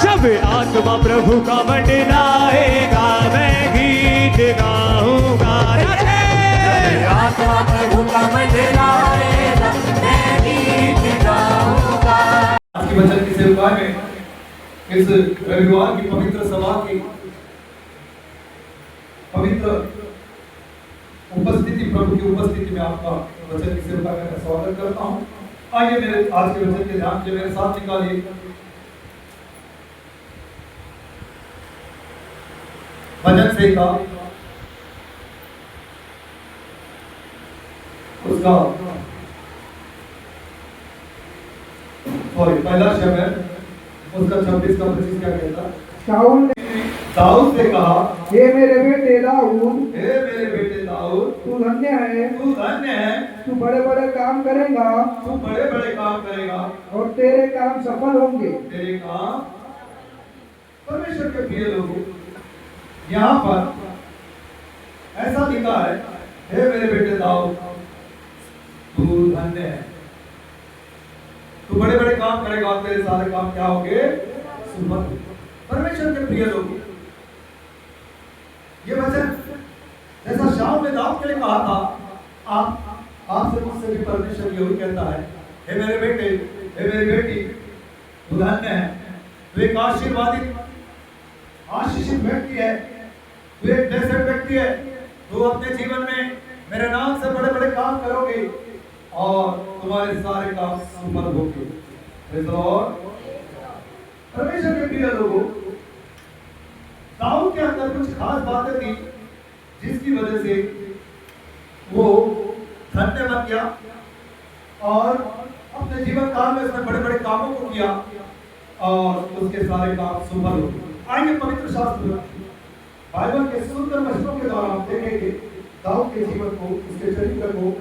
जब आत्मा प्रभु का मंडलाएगा मैं गीत गाऊंगा। आत्मा प्रभु का मंडलाएगा मैं गीत गाऊंगा। आज की वचन की सेवा में इस रविवार की पवित्र सभा की पवित्र उपस्थिति, प्रभु की उपस्थिति में आपका वचन की सेवा का स्वागत करता हूँ। आइए मेरे आज के वचन के ध्यान से मेरे साथ निकालिए भजन से का उसका पहला शब्द है उसका 26 का 25 क्या कहता है? शाऊल ने दाऊद से कहा, हे मेरे बेटे दाऊद, हे मेरे बेटे दाऊद, तू धन्य है, तू धन्य है, तू बड़े बड़े काम करेगा, तू बड़े बड़े काम करेगा और तेरे काम सफल होंगे। तेरे काम। परमेश्वर के प्रिय लोगों, यहाँ पर ऐसा लिखा है, हे मेरे बेटे दाऊद, तू धन्य है, तू बड़े बड़े काम करेगा और तेरे सारे काम क्या होंगे? सुफल। परमेश्वर के प्रिय लोगों, ये वचन जैसा शाऊल ने दाऊद के लिए कहा था, आपसे मुझसे भी परमेश्वर यही कहता है, हे मेरे बेटे, हे मेरी बेटी, तू धन्य है, तू एक आशीर्वादित आशीषित व्यक्ति है, तू एक ब्लेसेड व्यक्ति है, तू अपने जीवन में मेरे नाम से बड़े बड़े काम करोगे और तुम्हारे सारे काम सफल होंगे। Praise the Lord. परमेश्वर के प्रिय लोगों, दाऊद के अंदर कुछ खास बातें थी जिसकी वजह से वो धन्य बन गया और अपने जीवन काल में उसने बड़े बड़े कामों को किया और उसके सारे काम सफल हो गए। आइए पवित्र शास्त्र बाइबल के सुंदर वचनों के द्वारा हम देखेंगे दाऊद के जीवन को, उसके चरित्र को,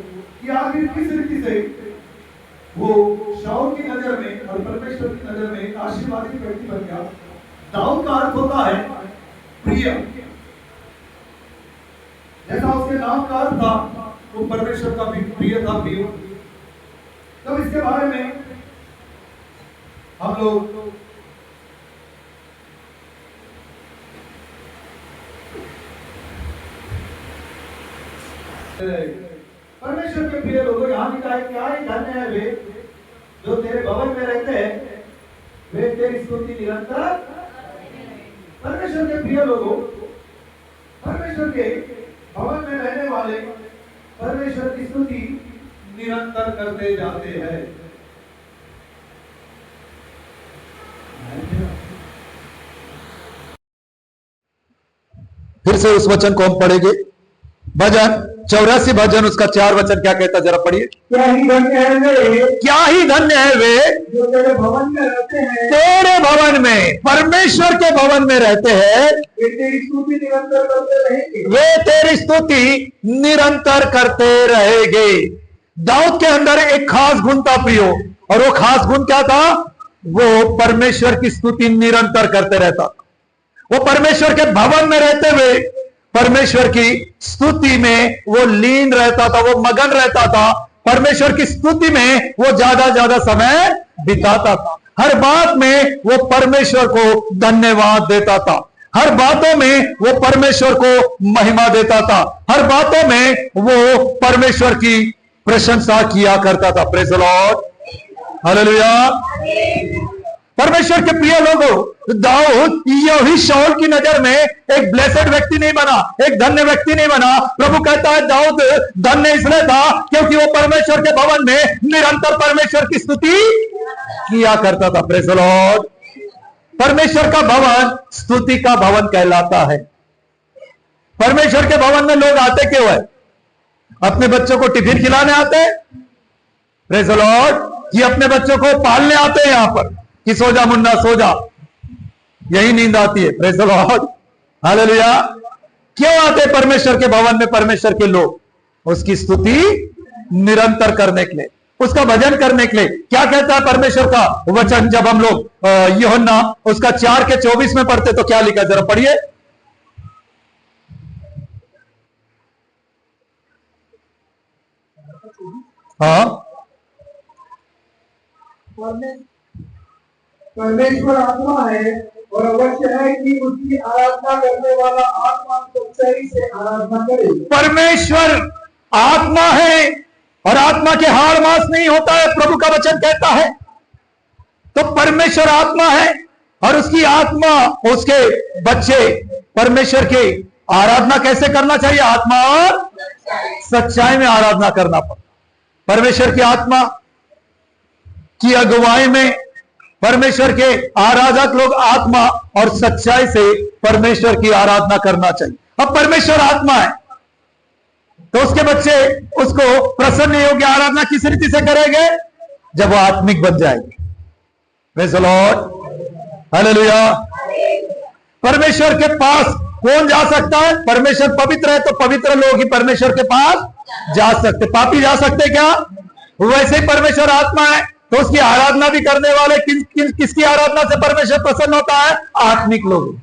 कि आखिर किस रीति से वो शाऊल की नजर में और परमेश्वर की नजर में एक आशीर्वादित व्यक्ति बन गया। दाऊद का अर्थ होता है प्रिय, जैसा उसके नाम का अर्थ था वो परमेश्वर का भी प्रिय था, प्रिय। तब इसके बारे में हम लोग परमेश्वर के प्रिय लोगों, यहाँ लिखा है, क्या ही धन्य है वे जो तेरे भवन में रहते हैं, वे तेरी स्तुति निरंतर। परमेश्वर के प्रिय लोगों, परमेश्वर के भवन में रहने वाले परमेश्वर की स्तुति निरंतर करते जाते हैं। फिर से उस वचन को हम पढ़ेंगे। भजन 84 भजन उसका 4 वचन क्या कहता, जरा पढ़िए। क्या ही धन्य है वे, क्या ही धन्य है वे जो तेरे भवन में रहते हैं, तेरे भवन में, परमेश्वर के भवन में रहते हैं, वे तेरी स्तुति निरंतर करते रहेंगे। वे तेरी स्तुति निरंतर करते रहेंगे। दाऊद के अंदर एक खास गुण था प्रियो, और वो खास गुण क्या था? वो परमेश्वर की स्तुति निरंतर करते रहता था। वो परमेश्वर के भवन में रहते हुए परमेश्वर की स्तुति में वो लीन रहता था, वो मगन रहता था, परमेश्वर की स्तुति में वो ज्यादा समय बिताता था। हर बात में वो परमेश्वर को धन्यवाद देता था, हर बातों में वो परमेश्वर को महिमा देता था, हर बातों में वो परमेश्वर की प्रशंसा किया करता था। Praise the lord, hallelujah. परमेश्वर के प्रिय लोगों, दाऊद यही शाऊल की नजर में एक ब्लेसेड व्यक्ति नहीं बना, एक धन्य व्यक्ति नहीं बना। प्रभु कहता है दाऊद धन्य इसलिए था क्योंकि वो परमेश्वर के भवन में निरंतर परमेश्वर की स्तुति किया करता था। Praise the Lord. परमेश्वर का भवन स्तुति का भवन कहलाता है। परमेश्वर के भवन में लोग आते क्यों है? अपने बच्चों को टिफिन खिलाने आते हैं, प्रेज़ द लॉर्ड, कि अपने बच्चों को पालने आते हैं यहाँ पर कि सो जा मुन्ना सो जा, यही नींद आती है। Praise the lord, hallelujah. क्यों आते परमेश्वर के भवन में परमेश्वर के लोग? उसकी स्तुति निरंतर करने के लिए, उसका भजन करने के लिए। क्या कहता है परमेश्वर का वचन जब हम लोग यूहन्ना उसका 4:24 में पढ़ते तो क्या लिखा, जरा पढ़िए। हाँ, परमेश्वर आत्मा है और अवश्य है कि उसकी आराधना करने वाला आत्मा सच्चाई से आराधना करे। परमेश्वर आत्मा है और आत्मा के हाड़ मास नहीं होता है, प्रभु का वचन कहता है। तो परमेश्वर आत्मा है और उसकी आत्मा, उसके बच्चे परमेश्वर की आराधना कैसे करना चाहिए? आत्मा और सच्चाई में आराधना करना पड़ता। परमेश्वर की आत्मा की अगुवाई में परमेश्वर के आराधक लोग आत्मा और सच्चाई से परमेश्वर की आराधना करना चाहिए। अब परमेश्वर आत्मा है तो उसके बच्चे उसको प्रसन्न योग्य आराधना किस रीति से करेंगे? जब वो आत्मिक बन जाएंगे। Praise the lord, hallelujah. परमेश्वर के पास कौन जा सकता है? परमेश्वर पवित्र है तो पवित्र लोग ही परमेश्वर के पास जा सकते। पापी जा सकते क्या? वैसे ही परमेश्वर आत्मा है तो उसकी आराधना भी करने वाले किसकी आराधना से परमेश्वर प्रसन्न होता है? आत्मिक लोग।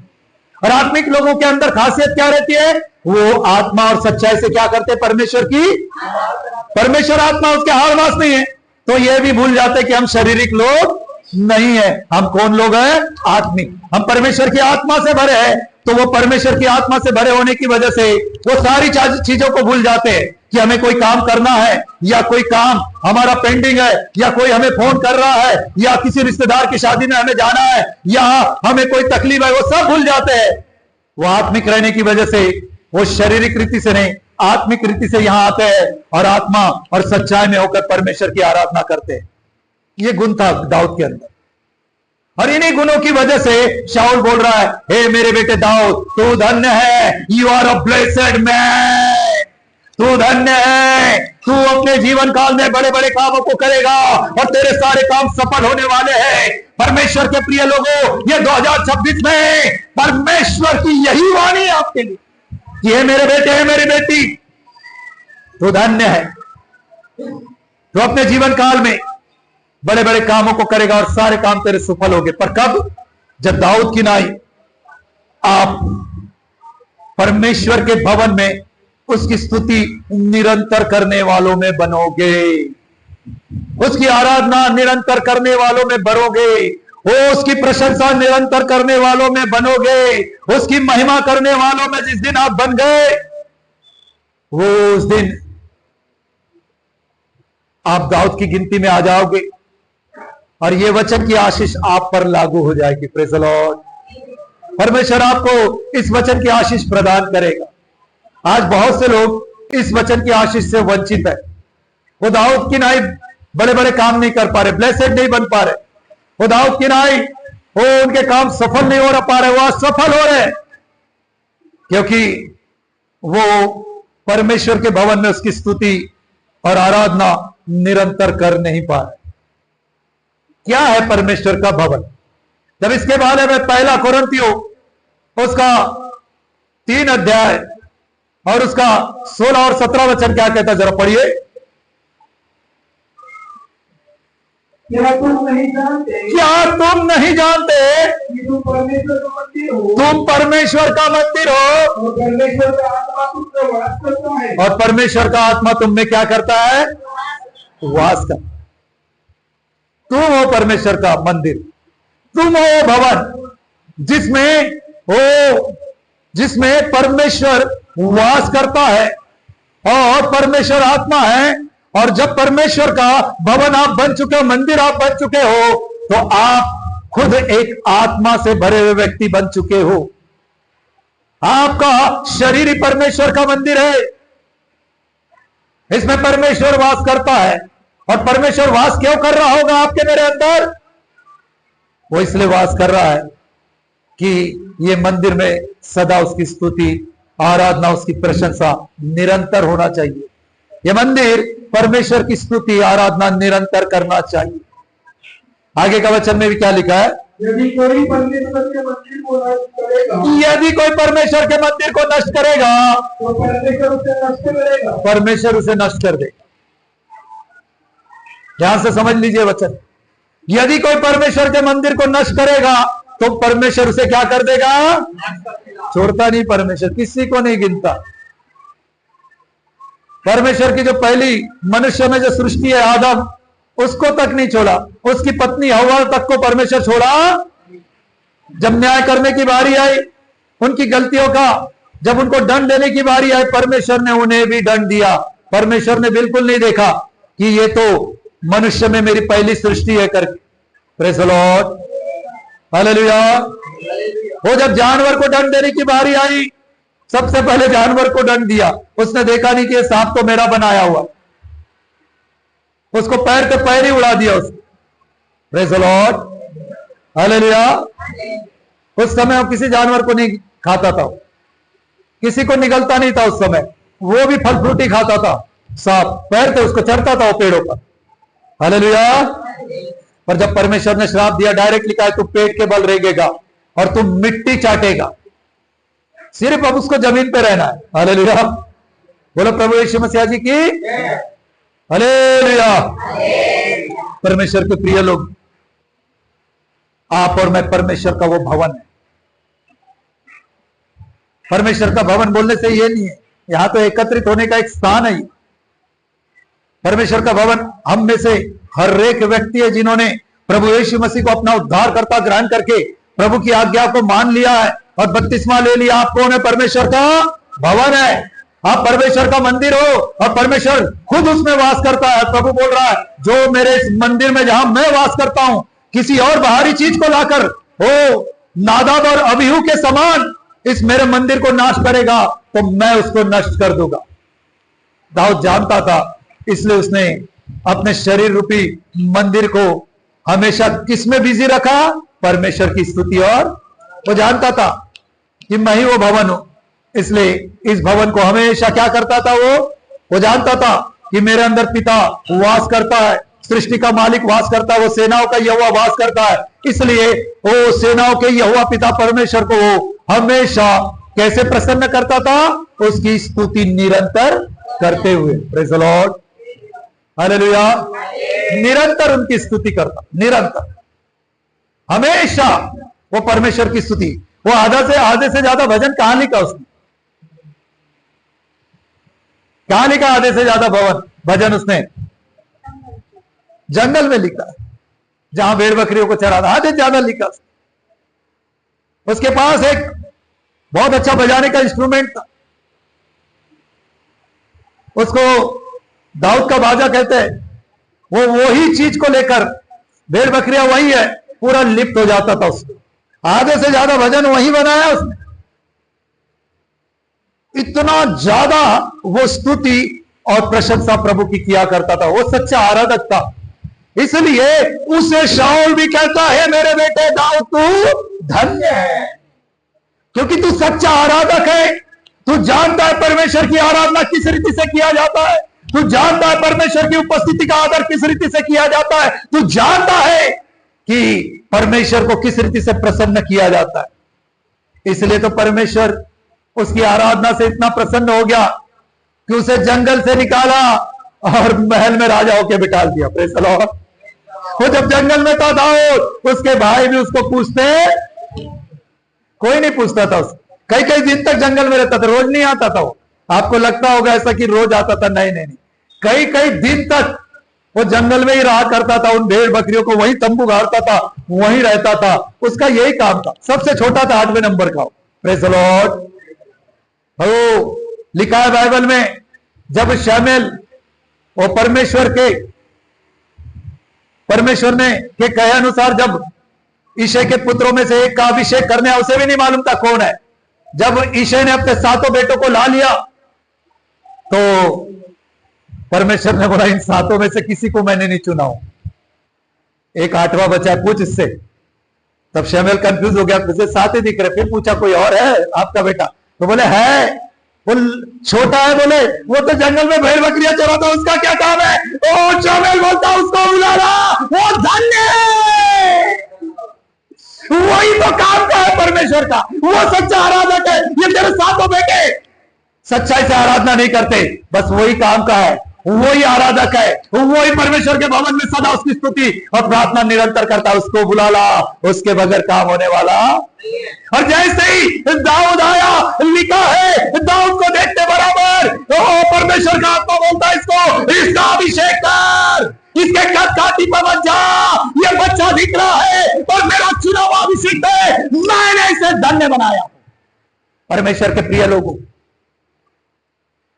और आत्मिक लोगों के अंदर खासियत क्या रहती है? वो आत्मा और सच्चाई से क्या करते? परमेश्वर की। परमेश्वर आत्मा, उसके हाड़-मास नहीं है तो ये भी भूल जाते कि हम शारीरिक लोग नहीं है। हम कौन लोग हैं? आत्मिक। हम परमेश्वर की आत्मा से भरे हैं तो वो परमेश्वर की आत्मा से भरे होने की वजह से वो सारी चीजों को भूल जाते हैं कि हमें कोई काम करना है या कोई काम हमारा पेंडिंग है या कोई हमें फोन कर रहा है या किसी रिश्तेदार की शादी में हमें जाना है या हमें कोई तकलीफ है, वो सब भूल जाते हैं। वो आत्मिक रहने की वजह से वो शारीरिक रीति से नहीं, आत्मिक रीति से यहां आते हैं और आत्मा और सच्चाई में होकर परमेश्वर की आराधना करते हैं। ये गुण था दाऊद के अंदर और इन्हीं गुणों की वजह से शाऊल बोल रहा है, हे मेरे बेटे दाऊद, तू धन्य है, you are a blessed man. तू धन्य है, तू अपने जीवन काल में बड़े बड़े कामों को करेगा और तेरे सारे काम सफल होने वाले हैं। परमेश्वर के प्रिय लोगों, ये 2026 में परमेश्वर की यही वाणी है आपके लिए कि हे मेरे बेटे, हे मेरी बेटी, तू धन्य है, तू अपने जीवन काल में बड़े बड़े कामों को करेगा और सारे काम तेरे सफल होंगे। पर कब? जब दाऊद की नाई आप परमेश्वर के भवन में उसकी स्तुति निरंतर करने वालों में बनोगे, उसकी आराधना निरंतर करने वालों में बनोगे, वो उसकी प्रशंसा निरंतर करने वालों में बनोगे, उसकी महिमा करने वालों में जिस दिन आप बन गए, वो उस दिन आप दाऊद की गिनती में आ जाओगे और ये वचन की आशीष आप पर लागू हो जाएगी। Praise the Lord. परमेश्वर आपको इस वचन की आशीष प्रदान करेगा। आज बहुत से लोग इस वचन की आशीष से वंचित है। वो दाऊद की नाई बड़े बड़े काम नहीं कर पा रहे, ब्लेसेड नहीं बन पा रहे। वो दाऊद की नाई, वो उनके काम सफल नहीं हो पा रहे, वो असफल हो रहे क्योंकि वो परमेश्वर के भवन में उसकी स्तुति और आराधना निरंतर कर नहीं पा रहे। क्या है परमेश्वर का भवन? जब इसके बारे में पहला कोरिन्थियों उसका 3 अध्याय और उसका 16 और 17 वचन क्या कहता है, जरा पढ़िए। क्या तुम नहीं जानते? क्या तुम नहीं जानते कि तुम परमेश्वर का मंदिर हो? तुम परमेश्वर का मंदिर हो और परमेश्वर का आत्मा तुम में वास करता है। और परमेश्वर का आत्मा तुम में क्या करता है? वास करता। तुम हो परमेश्वर का मंदिर, तुम हो भवन जिसमें परमेश्वर वास करता है और परमेश्वर आत्मा है। और जब परमेश्वर का भवन आप बन चुके हो, मंदिर आप बन चुके हो, तो आप खुद एक आत्मा से भरे हुए व्यक्ति बन चुके हो। आपका शरीर ही परमेश्वर का मंदिर है, इसमें परमेश्वर वास करता है। और परमेश्वर वास क्यों कर रहा होगा आपके मेरे अंदर? वो इसलिए वास कर रहा है कि ये मंदिर में सदा उसकी स्तुति, आराधना, उसकी प्रशंसा निरंतर होना चाहिए। ये मंदिर परमेश्वर की स्तुति, आराधना निरंतर करना चाहिए। आगे का वचन में भी क्या लिखा है? यदि कोई परमेश्वर के मंदिर को नष्ट करेगा, यदि कोई परमेश्वर के मंदिर को नष्ट करेगा तो परमेश्वर उसे नष्ट करेगा। परमेश्वर उसे नष्ट कर देगा। ध्यान से समझ लीजिए वचन। यदि कोई परमेश्वर के मंदिर को नष्ट करेगा तो परमेश्वर उसे क्या कर देगा? छोड़ता नहीं परमेश्वर, किसी को नहीं गिनता। परमेश्वर की जो पहली मनुष्य में जो सृष्टि है आदम, उसको तक नहीं छोड़ा, उसकी पत्नी हवा तक को परमेश्वर छोड़ा। जब न्याय करने की बारी आई उनकी गलतियों का, जब उनको दंड देने की बारी आई, परमेश्वर ने उन्हें भी दंड दिया। परमेश्वर ने बिल्कुल नहीं देखा कि ये तो मनुष्य में मेरी पहली सृष्टि है करके। Praise the lord, hallelujah. वो जब जानवर को दंड देने की बारी आई, सबसे पहले जानवर को दंड दिया। उसने देखा नहीं कि ये सांप तो मेरा बनाया हुआ, उसको पैर पे पैर ही उड़ा दिया उसने। Praise the lord, hallelujah. उस समय वो किसी जानवर को नहीं खाता था, किसी को निगलता नहीं था उस समय, वो भी फल फ्रूटी खाता था। सांप पैर थे, उसको चढ़ता था वो पेड़ों पर। हालेलुया। पर जब परमेश्वर ने श्राप दिया, डायरेक्ट लिखा है तू पेट के बल रेंगेगा और तू मिट्टी चाटेगा, सिर्फ अब उसको जमीन पे रहना है। हालेलुया। बोलो प्रभु यीशु मसीह जी की हालेलुया। परमेश्वर के प्रिय लोग, आप और मैं परमेश्वर का वो भवन है। परमेश्वर का भवन बोलने से ये नहीं है, यहां तो एकत्रित होने का एक स्थान है। परमेश्वर का भवन हम में से हर एक व्यक्ति है जिन्होंने प्रभु यीशु मसीह को अपना उद्धारकर्ता ग्रहण करके प्रभु की आज्ञा को मान लिया है और बपतिस्मा ले लिया। आप कौन है? परमेश्वर का भवन है। आप परमेश्वर का मंदिर हो और परमेश्वर खुद उसमें वास करता है। प्रभु बोल रहा है, जो मेरे इस मंदिर में जहां मैं वास करता हूं, किसी और बाहरी चीज को लाकर ओ नादाब और अबीहू के समान इस मेरे मंदिर को नाश करेगा तो मैं उसको नष्ट कर दूंगा। दाऊद जानता था, इसलिए उसने अपने शरीर रूपी मंदिर को हमेशा किसमें बिजी रखा? परमेश्वर की स्तुति। और वो जानता था कि मैं ही वो भवन हूं, इसलिए इस भवन को हमेशा क्या करता था? वो जानता था कि मेरे अंदर पिता वास करता है, सृष्टि का मालिक वास करता है, वो सेनाओं का यहोवा वास करता है। इसलिए वो सेनाओं के यहोवा पिता परमेश्वर को वो हमेशा कैसे प्रसन्न करता था? उसकी स्तुति निरंतर करते हुए। Praise the lord, hallelujah. निरंतर उनकी स्तुति करता, निरंतर, हमेशा वो परमेश्वर की स्तुति। वो आधे से ज्यादा भजन कहां लिखा उसने? कहां लिखा आधे से ज्यादा भजन उसने? जंगल में लिखा, जहां भेड़ बकरियों को चराता, आधे ज्यादा लिखा। उसके पास एक बहुत अच्छा बजाने का इंस्ट्रूमेंट था, उसको दाऊद का बाजा कहते हैं। वो वही चीज को लेकर, भेड़ बकरियां वही है, पूरा लिप्त हो जाता था उसको। आधे से ज्यादा भजन वही बनाया उसने। इतना ज्यादा वो स्तुति और प्रशंसा प्रभु की किया करता था। वो सच्चा आराधक था, इसलिए उसे शाऊल भी कहता है, मेरे बेटे दाऊद तू धन्य है, क्योंकि तू सच्चा आराधक है। तू जानता है परमेश्वर की आराधना किस रीति से किया जाता है, तू जानता है परमेश्वर की उपस्थिति का आदर किस रीति से किया जाता है, तू जानता है कि परमेश्वर को किस रीति से प्रसन्न किया जाता है। इसलिए तो परमेश्वर उसकी आराधना से इतना प्रसन्न हो गया कि उसे जंगल से निकाला और महल में राजा होकर बिठा दिया। Praise the Lord. वो जब जंगल में था दाऊद, उसके भाई भी उसको पूछते, कोई नहीं पूछता था उसको। कई कई दिन तक जंगल में रहता था, रोज नहीं आता था वो। आपको लगता होगा ऐसा कि रोज आता था, नहीं नहीं नहीं, कई कई दिन तक वो जंगल में ही रहा करता था। उन भेड़ बकरियों को वही तंबू गाड़ता था, वहीं रहता था। उसका यही काम था। सबसे छोटा था, 8वें नंबर का। Praise the Lord. हो लिखा है बाइबल में, जब शमूएल वो परमेश्वर ने के कहे अनुसार जब ईशे के पुत्रों में से एक का अभिषेक करने, उसे भी नहीं मालूम था कौन है। जब ईशे ने अपने 7 बेटों को ला लिया तो परमेश्वर ने बोला, इन 7 में से किसी को मैंने नहीं चुना हूं, एक 8वां बचा है, पूछ इससे। तब शमूएल कंफ्यूज हो गया, मुझे 7 ही दिख रहे। फिर पूछा, कोई और है आपका बेटा? तो बोले है, वो छोटा है। बोले वो तो जंगल में भेड़ बकरियां चराता, उसका क्या काम है? ओ शमूएल बोलता, उसको बुलाना, वो धन्य है। वही तो काम का है परमेश्वर का, वो सच्चा आराधक है। ये तेरे 7 बेटे सच्चाई से आराधना नहीं करते, बस वही काम का है। वही आराधक है, वही परमेश्वर के भवन में सदा उसकी स्तुति और प्रार्थना निरंतर करता है। उसको बुला ला, उसके बगैर काम होने वाला। और जैसे ही दाऊद आया, लिखा है दाऊद को देखते बराबर परमेश्वर का आत्मा बोलता है इसका अभिषेक कर, इसके कद काटी पर मत जा, ये बच्चा दिख रहा है और मेरा चुनाव अभिषेक है, मैंने इसे धन्य बनाया। परमेश्वर के प्रिय लोगों,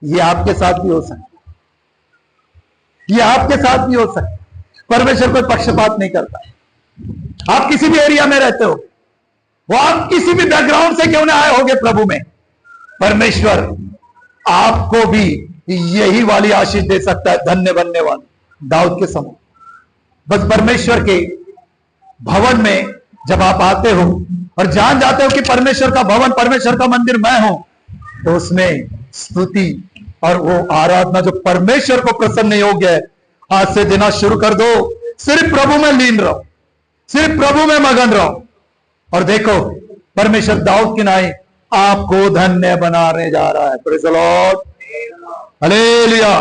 ये आपके साथ भी हो सकता, ये आपके साथ भी हो सकता। परमेश्वर कोई पक्षपात नहीं करता। आप किसी भी एरिया में रहते हो, वो आप किसी भी बैकग्राउंड से क्यों ना आए होगे प्रभु में, परमेश्वर आपको भी यही वाली आशीष दे सकता है, धन्य बनने वाली दाऊद के समय। बस परमेश्वर के भवन में जब आप आते हो और जान जाते हो कि परमेश्वर का भवन, परमेश्वर का मंदिर मैं हूं, तो उसमें स्तुति और वो आराधना जो परमेश्वर को प्रसन्न योग्य है, आज से देना शुरू कर दो। सिर्फ प्रभु में लीन रहो, सिर्फ प्रभु में मगन रहो, और देखो परमेश्वर दाऊद की नाई आपको धन्य बनाने जा रहा है। Praise the lord, hallelujah.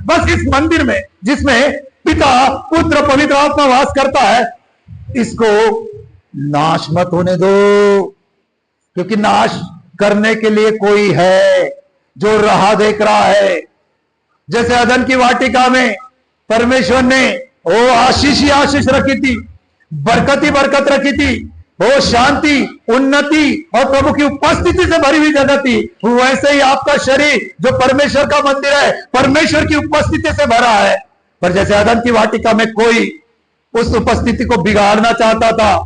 बस इस मंदिर में जिसमें पिता पुत्र पवित्र आत्मा वास करता है, इसको नाश मत होने दो, क्योंकि नाश करने के लिए कोई है जो राह देख रहा है। जैसे अदन की वाटिका में परमेश्वर ने वो आशीष ही आशीष रखी थी, बरकत ही बरकत रखी थी, वो शांति, उन्नति और प्रभु की उपस्थिति से भरी हुई जगह थी, वैसे ही आपका शरीर जो परमेश्वर का मंदिर है, परमेश्वर की उपस्थिति से भरा है। पर जैसे अदन की वाटिका में कोई उस उपस्थिति को बिगाड़ना चाहता था,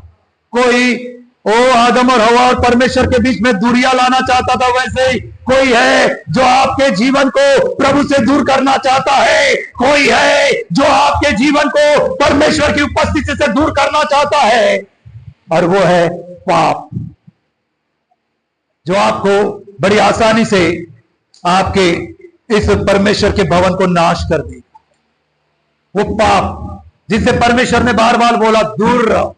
कोई आदम और हवा और परमेश्वर के बीच में दूरियां लाना चाहता था, वैसे ही कोई है जो आपके जीवन को प्रभु से दूर करना चाहता है, कोई है जो आपके जीवन को परमेश्वर की उपस्थिति से दूर करना चाहता है, और वो है पाप, जो आपको बड़ी आसानी से आपके इस परमेश्वर के भवन को नाश कर देगा। वो पाप जिससे परमेश्वर ने बार बार बोला दूर रहो,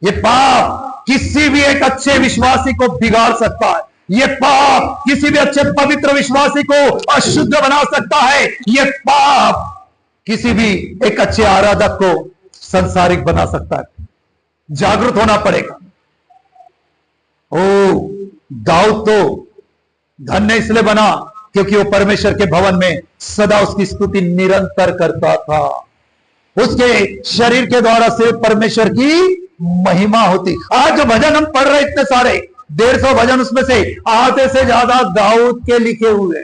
ये पाप किसी भी एक अच्छे विश्वासी को बिगाड़ सकता है, ये पाप किसी भी अच्छे पवित्र विश्वासी को अशुद्ध बना सकता है, ये पाप किसी भी एक अच्छे आराधक को संसारिक बना सकता है। जागरूक होना पड़ेगा। दाऊद तो धन्य इसलिए बना क्योंकि वो परमेश्वर के भवन में सदा उसकी स्तुति निरंतर करता था। उसके शरीर के द्वारा सिर्फ परमेश्वर की महिमा होती। आज जो भजन हम पढ़ रहे इतने सारे 150 भजन, उसमें से आधे से ज्यादा दाऊद के लिखे हुए।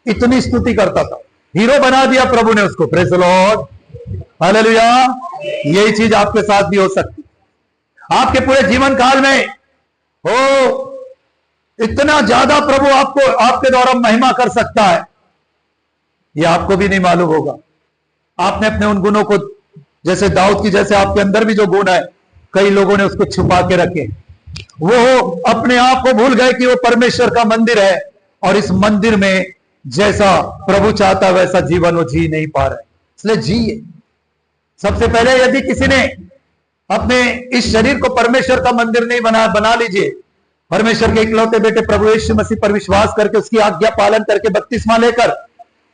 इतनी स्तुति करता था, हीरो बना दिया प्रभु ने उसको। Praise the lord, hallelujah. यही चीज आपके साथ भी हो सकती। आपके पूरे जीवन काल में हो इतना ज्यादा प्रभु आपको आपके द्वारा महिमा कर सकता है, यह आपको भी नहीं मालूम होगा। आपने अपने उन गुणों को, जैसे दाऊद की जैसे आपके अंदर भी जो गुण है, कई लोगों ने उसको छुपा के रखे। वो अपने आप को भूल गए कि वो परमेश्वर का मंदिर है, और इस मंदिर में जैसा प्रभु चाहता वैसा जीवन वो जी नहीं पा रहे। इसलिए जिए। सबसे पहले यदि किसी ने अपने इस शरीर को परमेश्वर का मंदिर नहीं बना लीजिए। परमेश्वर के इकलौते बेटे प्रभु यीशु मसीह पर विश्वास करके उसकी आज्ञा पालन करके बपतिस्मा लेकर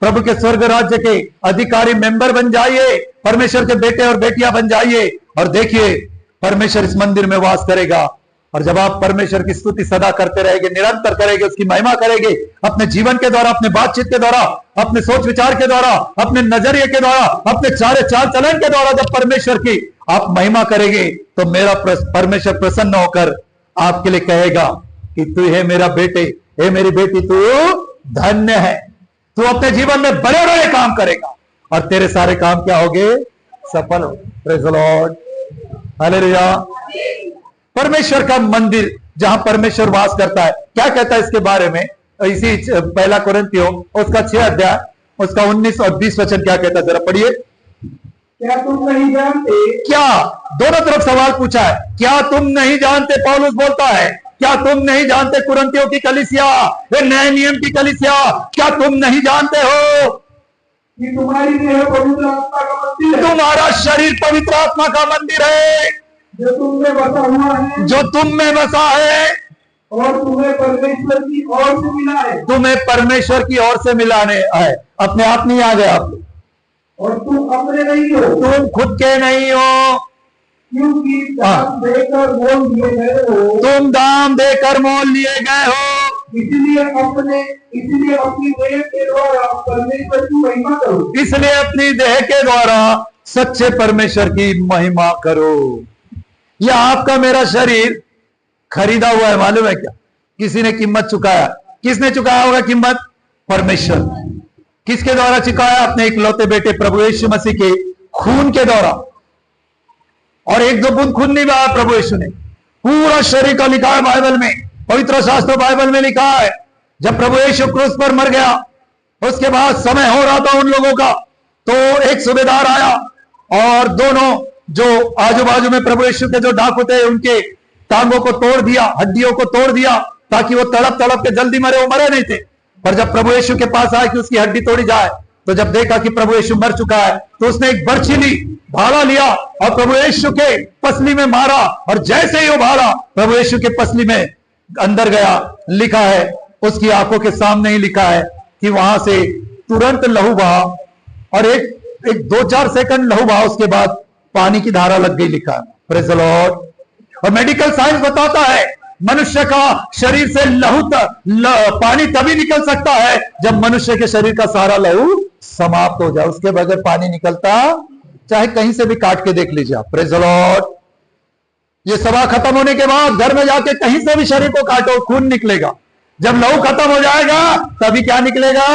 प्रभु के स्वर्ग राज्य के अधिकारी मेंबर बन जाइए, परमेश्वर के बेटे और बेटियां बन जाइए, और देखिए परमेश्वर इस मंदिर में वास करेगा। और जब आप परमेश्वर की स्तुति सदा करते रहेंगे, निरंतर करेंगे, उसकी महिमा करेंगे, अपने जीवन के द्वारा, अपने बातचीत के द्वारा, अपने सोच विचार के द्वारा, अपने नजरिए के द्वारा, अपने चाल चलन के द्वारा जब परमेश्वर की आप महिमा करेंगे, तो मेरा परमेश्वर प्रसन्न होकर आपके लिए कहेगा कि तू है मेरा बेटे, हे मेरी बेटी, तू धन्य है। तू अपने जीवन में बड़े बड़े काम करेगा और तेरे सारे काम क्या होंगे? सफल हो। Praise the lord, hallelujah. परमेश्वर का मंदिर जहां परमेश्वर वास करता है, क्या कहता है इसके बारे में? इसी 1 कोरिन्थियों उसका 6 अध्याय उसका 19 और 20 वचन क्या कहता है, जरा पढ़िए। क्या तुम नहीं जानते? क्या, दोनों तरफ सवाल पूछा है। क्या तुम नहीं जानते? पौलुस बोलता है, क्या तुम नहीं जानते कुरिन्थियों की कलीसिया, नए नियम की कलीसिया, क्या तुम नहीं जानते हो कि तुम्हारी देह पवित्र आत्मा का मंदिर है, तुम्हारा शरीर पवित्र आत्मा का मंदिर है जो तुम में बसा हुआ है, जो तुम में बसा है। और तुम्हें परमेश्वर की ओर से मिला है, तुम्हें परमेश्वर की ओर से मिलाने आए, अपने आप नहीं आ गए आप, और तुम अपने नहीं हो, तुम खुद के नहीं हो, क्योंकि दाम देकर मोल लिए गए हो, तुम दाम देकर मोल लिए गए हो, इसलिए अपनी देह के द्वारा परमेश्वर की महिमा करो, इसलिए अपनी देह के द्वारा सच्चे परमेश्वर की महिमा करो। यह आपका मेरा शरीर खरीदा हुआ है, मालूम है क्या? किसी ने कीमत चुकाया। किसने चुकाया होगा कीमत? परमेश्वर। किसके द्वारा चुकाया? अपने इकलौते बेटे प्रभु यीशु मसीह के खून के द्वारा। और एक दो बूंद खून नहीं बहाया प्रभु यीशु ने, पूरा शरीर का लिखा है बाइबल में, पवित्र शास्त्र बाइबल में लिखा है। जब प्रभु यीशु क्रूस पर मर गया, उसके बाद समय हो रहा था उन लोगों का, तो एक सूबेदार आया और दोनों जो आजू बाजू में प्रभु यीशु के जो डाकू थे, उनके टांगों को तोड़ दिया, हड्डियों को तोड़ दिया, ताकि वो तड़प तड़प के जल्दी मरे। वो मरे नहीं थे, पर जब प्रभु यीशु के पास आया कि उसकी हड्डी तोड़ी जाए, तो जब देखा कि प्रभु यीशु मर चुका है, तो उसने एक बर्छी ली, भाला लिया और प्रभु यीशु के पसली में मारा। और जैसे ही वो भाला प्रभु यीशु के पसली में अंदर गया, लिखा है, उसकी आंखों के सामने ही लिखा है कि वहां से तुरंत लहू बहा, और एक 2-4 सेकंड लहू बहा, उसके बाद पानी की धारा लग गई, लिखा है। Praise the Lord. और मेडिकल साइंस बताता है मनुष्य का शरीर से पानी तभी निकल सकता है जब मनुष्य के शरीर का सारा लहू समाप्त हो जाए। उसके बगैर पानी निकलता, चाहे कहीं से भी काट के देख लीजिए आप। Praise the Lord. ये सभा खत्म होने के बाद घर में जाके कहीं से भी शरीर को काटो, खून निकलेगा। जब लहू खत्म हो जाएगा तभी क्या निकलेगा?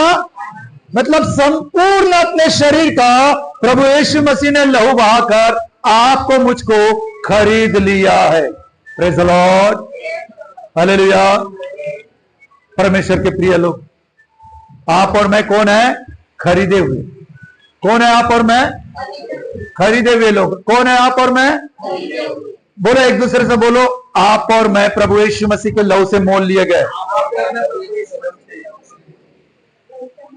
मतलब संपूर्ण अपने शरीर का प्रभु यीशु मसीह ने लहू बहाकर आपको मुझको खरीद लिया है। Praise the lord, hallelujah. परमेश्वर के प्रिय लोग, आप और मैं कौन है? खरीदे हुए। कौन है आप और मैं? खरीदे हुए लोग। कौन है आप और मैं? बोलो, एक दूसरे से बोलो, आप और मैं प्रभु यीशु मसीह के लहू से मोल लिए गए।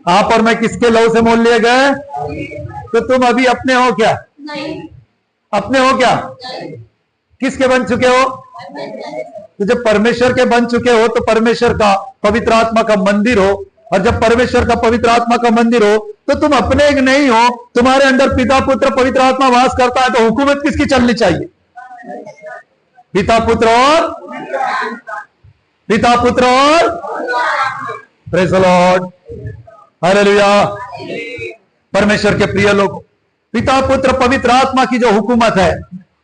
आप और मैं किसके लहू से मोल लिए गए? तो तुम अभी अपने हो क्या? नहीं। अपने हो क्या? नहीं। किसके बन चुके हो? तो जब परमेश्वर के बन चुके हो तो परमेश्वर का पवित्र आत्मा का मंदिर हो, और जब परमेश्वर का पवित्र आत्मा का मंदिर हो तो तुम अपने एक नहीं हो, तुम्हारे अंदर पिता पुत्र पवित्र आत्मा वास करता है। तो हुकूमत किसकी चलनी चाहिए? पिता पुत्र और प्रेज़ द लॉर्ड, हालेलुया। परमेश्वर के प्रिय लोग, पिता पुत्र पवित्र आत्मा की जो हुकूमत है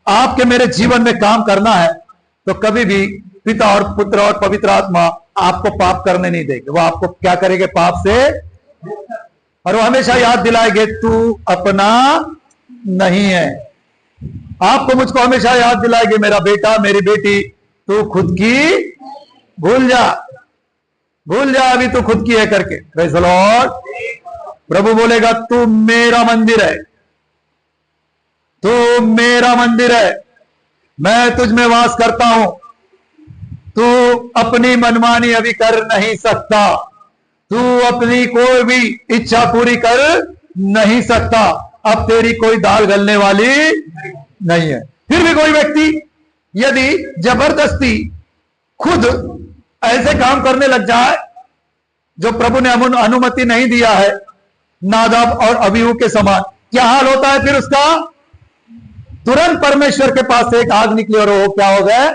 आपके मेरे जीवन में काम करना है, तो कभी भी पिता और पुत्र और पवित्र आत्मा आपको पाप करने नहीं देंगे। वो आपको क्या करेंगे? पाप से, और वो हमेशा याद दिलाएंगे तू अपना नहीं है। आपको मुझको हमेशा याद दिलाएंगे, मेरा बेटा मेरी बेटी, तू खुद की भूल जा, अभी तू खुद की है करके। Praise the Lord. प्रभु बोलेगा तू मेरा मंदिर है, तू मेरा मंदिर है, मैं तुझ में वास करता हूं, तू अपनी मनमानी अभी कर नहीं सकता, तू अपनी कोई भी इच्छा पूरी कर नहीं सकता, अब तेरी कोई दाल गलने वाली नहीं है। फिर भी कोई व्यक्ति यदि जबरदस्ती खुद ऐसे काम करने लग जाए जो प्रभु ने अनुमति नहीं दिया है, नादाब और अबीहू के समान, क्या हाल होता है फिर उसका? तुरंत परमेश्वर के पास से एक आग निकली और वो क्या हो गए?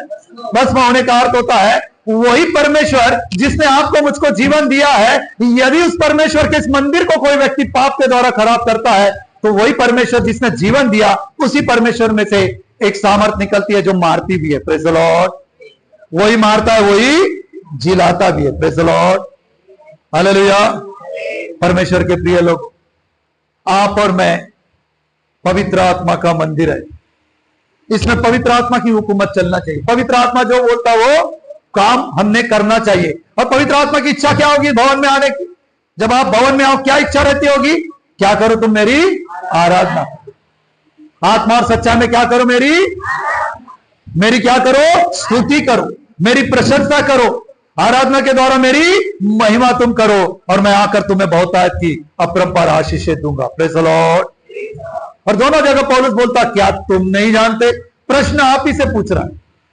भस्म होने का अर्थ होता है वही परमेश्वर जिसने आपको मुझको जीवन दिया है, यदि उस परमेश्वर के इस मंदिर को कोई व्यक्ति पाप के द्वारा खराब करता है, तो वही परमेश्वर जिसने जीवन दिया, उसी परमेश्वर में से एक सामर्थ निकलती है जो मारती भी है। Praise the Lord. वही मारता है, वही जिलाता भी है। Praise the lord, hallelujah. परमेश्वर के प्रिय लोग, आप और मैं पवित्र आत्मा का मंदिर है। इसमें पवित्र आत्मा की हुकूमत चलना चाहिए। पवित्र आत्मा जो बोलता है वो काम हमने करना चाहिए। और पवित्र आत्मा की इच्छा क्या होगी भवन में आने की? जब आप भवन में आओ, क्या इच्छा रहती होगी? क्या करो तुम? मेरी आराधना। आत्मा और सच्चाई में क्या करो? मेरी क्या करो? स्तुति करो, मेरी प्रशंसा करो, आराधना के द्वारा मेरी महिमा तुम करो, और मैं आकर तुम्हें बहुतायत की अपरंपार आशीषें दूंगा। Praise the Lord. और दोनों जगह पौलुस बोलता क्या तुम नहीं जानते? प्रश्न आप ही से पूछ रहा है।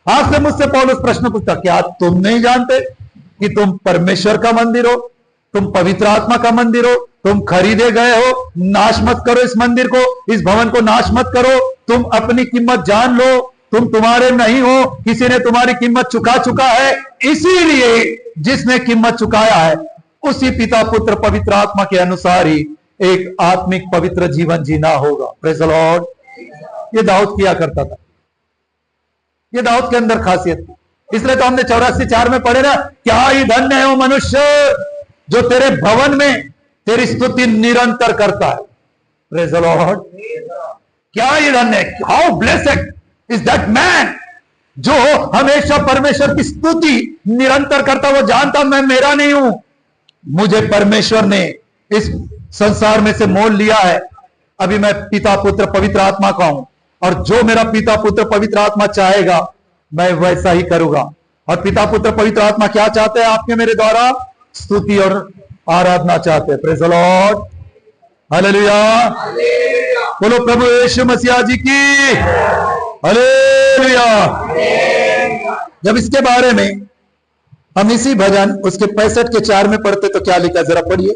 आज से मुझसे पौलुस प्रश्न पूछता, क्या तुम नहीं जानते कि तुम परमेश्वर का मंदिर हो, तुम पवित्र आत्मा का मंदिर हो, तुम खरीदे गए हो, नाश मत करो इस मंदिर को, इस भवन को नाश मत करो, तुम अपनी कीमत जान लो, तुम तुम्हारे नहीं हो, किसी ने तुम्हारी कीमत चुका है, इसीलिए जिसने कीमत चुकाया है उसी पिता पुत्र पवित्र आत्मा के अनुसार ही एक आत्मिक पवित्र जीवन जीना होगा। Praise the Lord. ये दाऊद किया करता था, ये दाऊद के अंदर खासियत थी। इसलिए तो हमने 84:4 में पढ़े ना, क्या ही धन्य है वो मनुष्य जो तेरे भवन में तेरी स्तुति निरंतर करता है। Praise the Lord. क्या ही धन्य, how blessed is that man जो हमेशा परमेश्वर की स्तुति निरंतर करता। वो जानता मैं मेरा नहीं हूं, मुझे परमेश्वर ने इस संसार में से मोल लिया है, अभी मैं पिता पुत्र पवित्र आत्मा का हूं, और जो मेरा पिता पुत्र पवित्र आत्मा चाहेगा मैं वैसा ही करूंगा। और पिता पुत्र पवित्र आत्मा क्या चाहते हैं आपके मेरे द्वारा? स्तुति और आराधना चाहते हैं। Praise the lord, hallelujah. बोलो प्रभु यीशु मसीह जी की हालेलुया। जब इसके बारे में हम इसी भजन उसके 65 के 4 में पढ़ते तो क्या लिखा, जरा पढ़िए।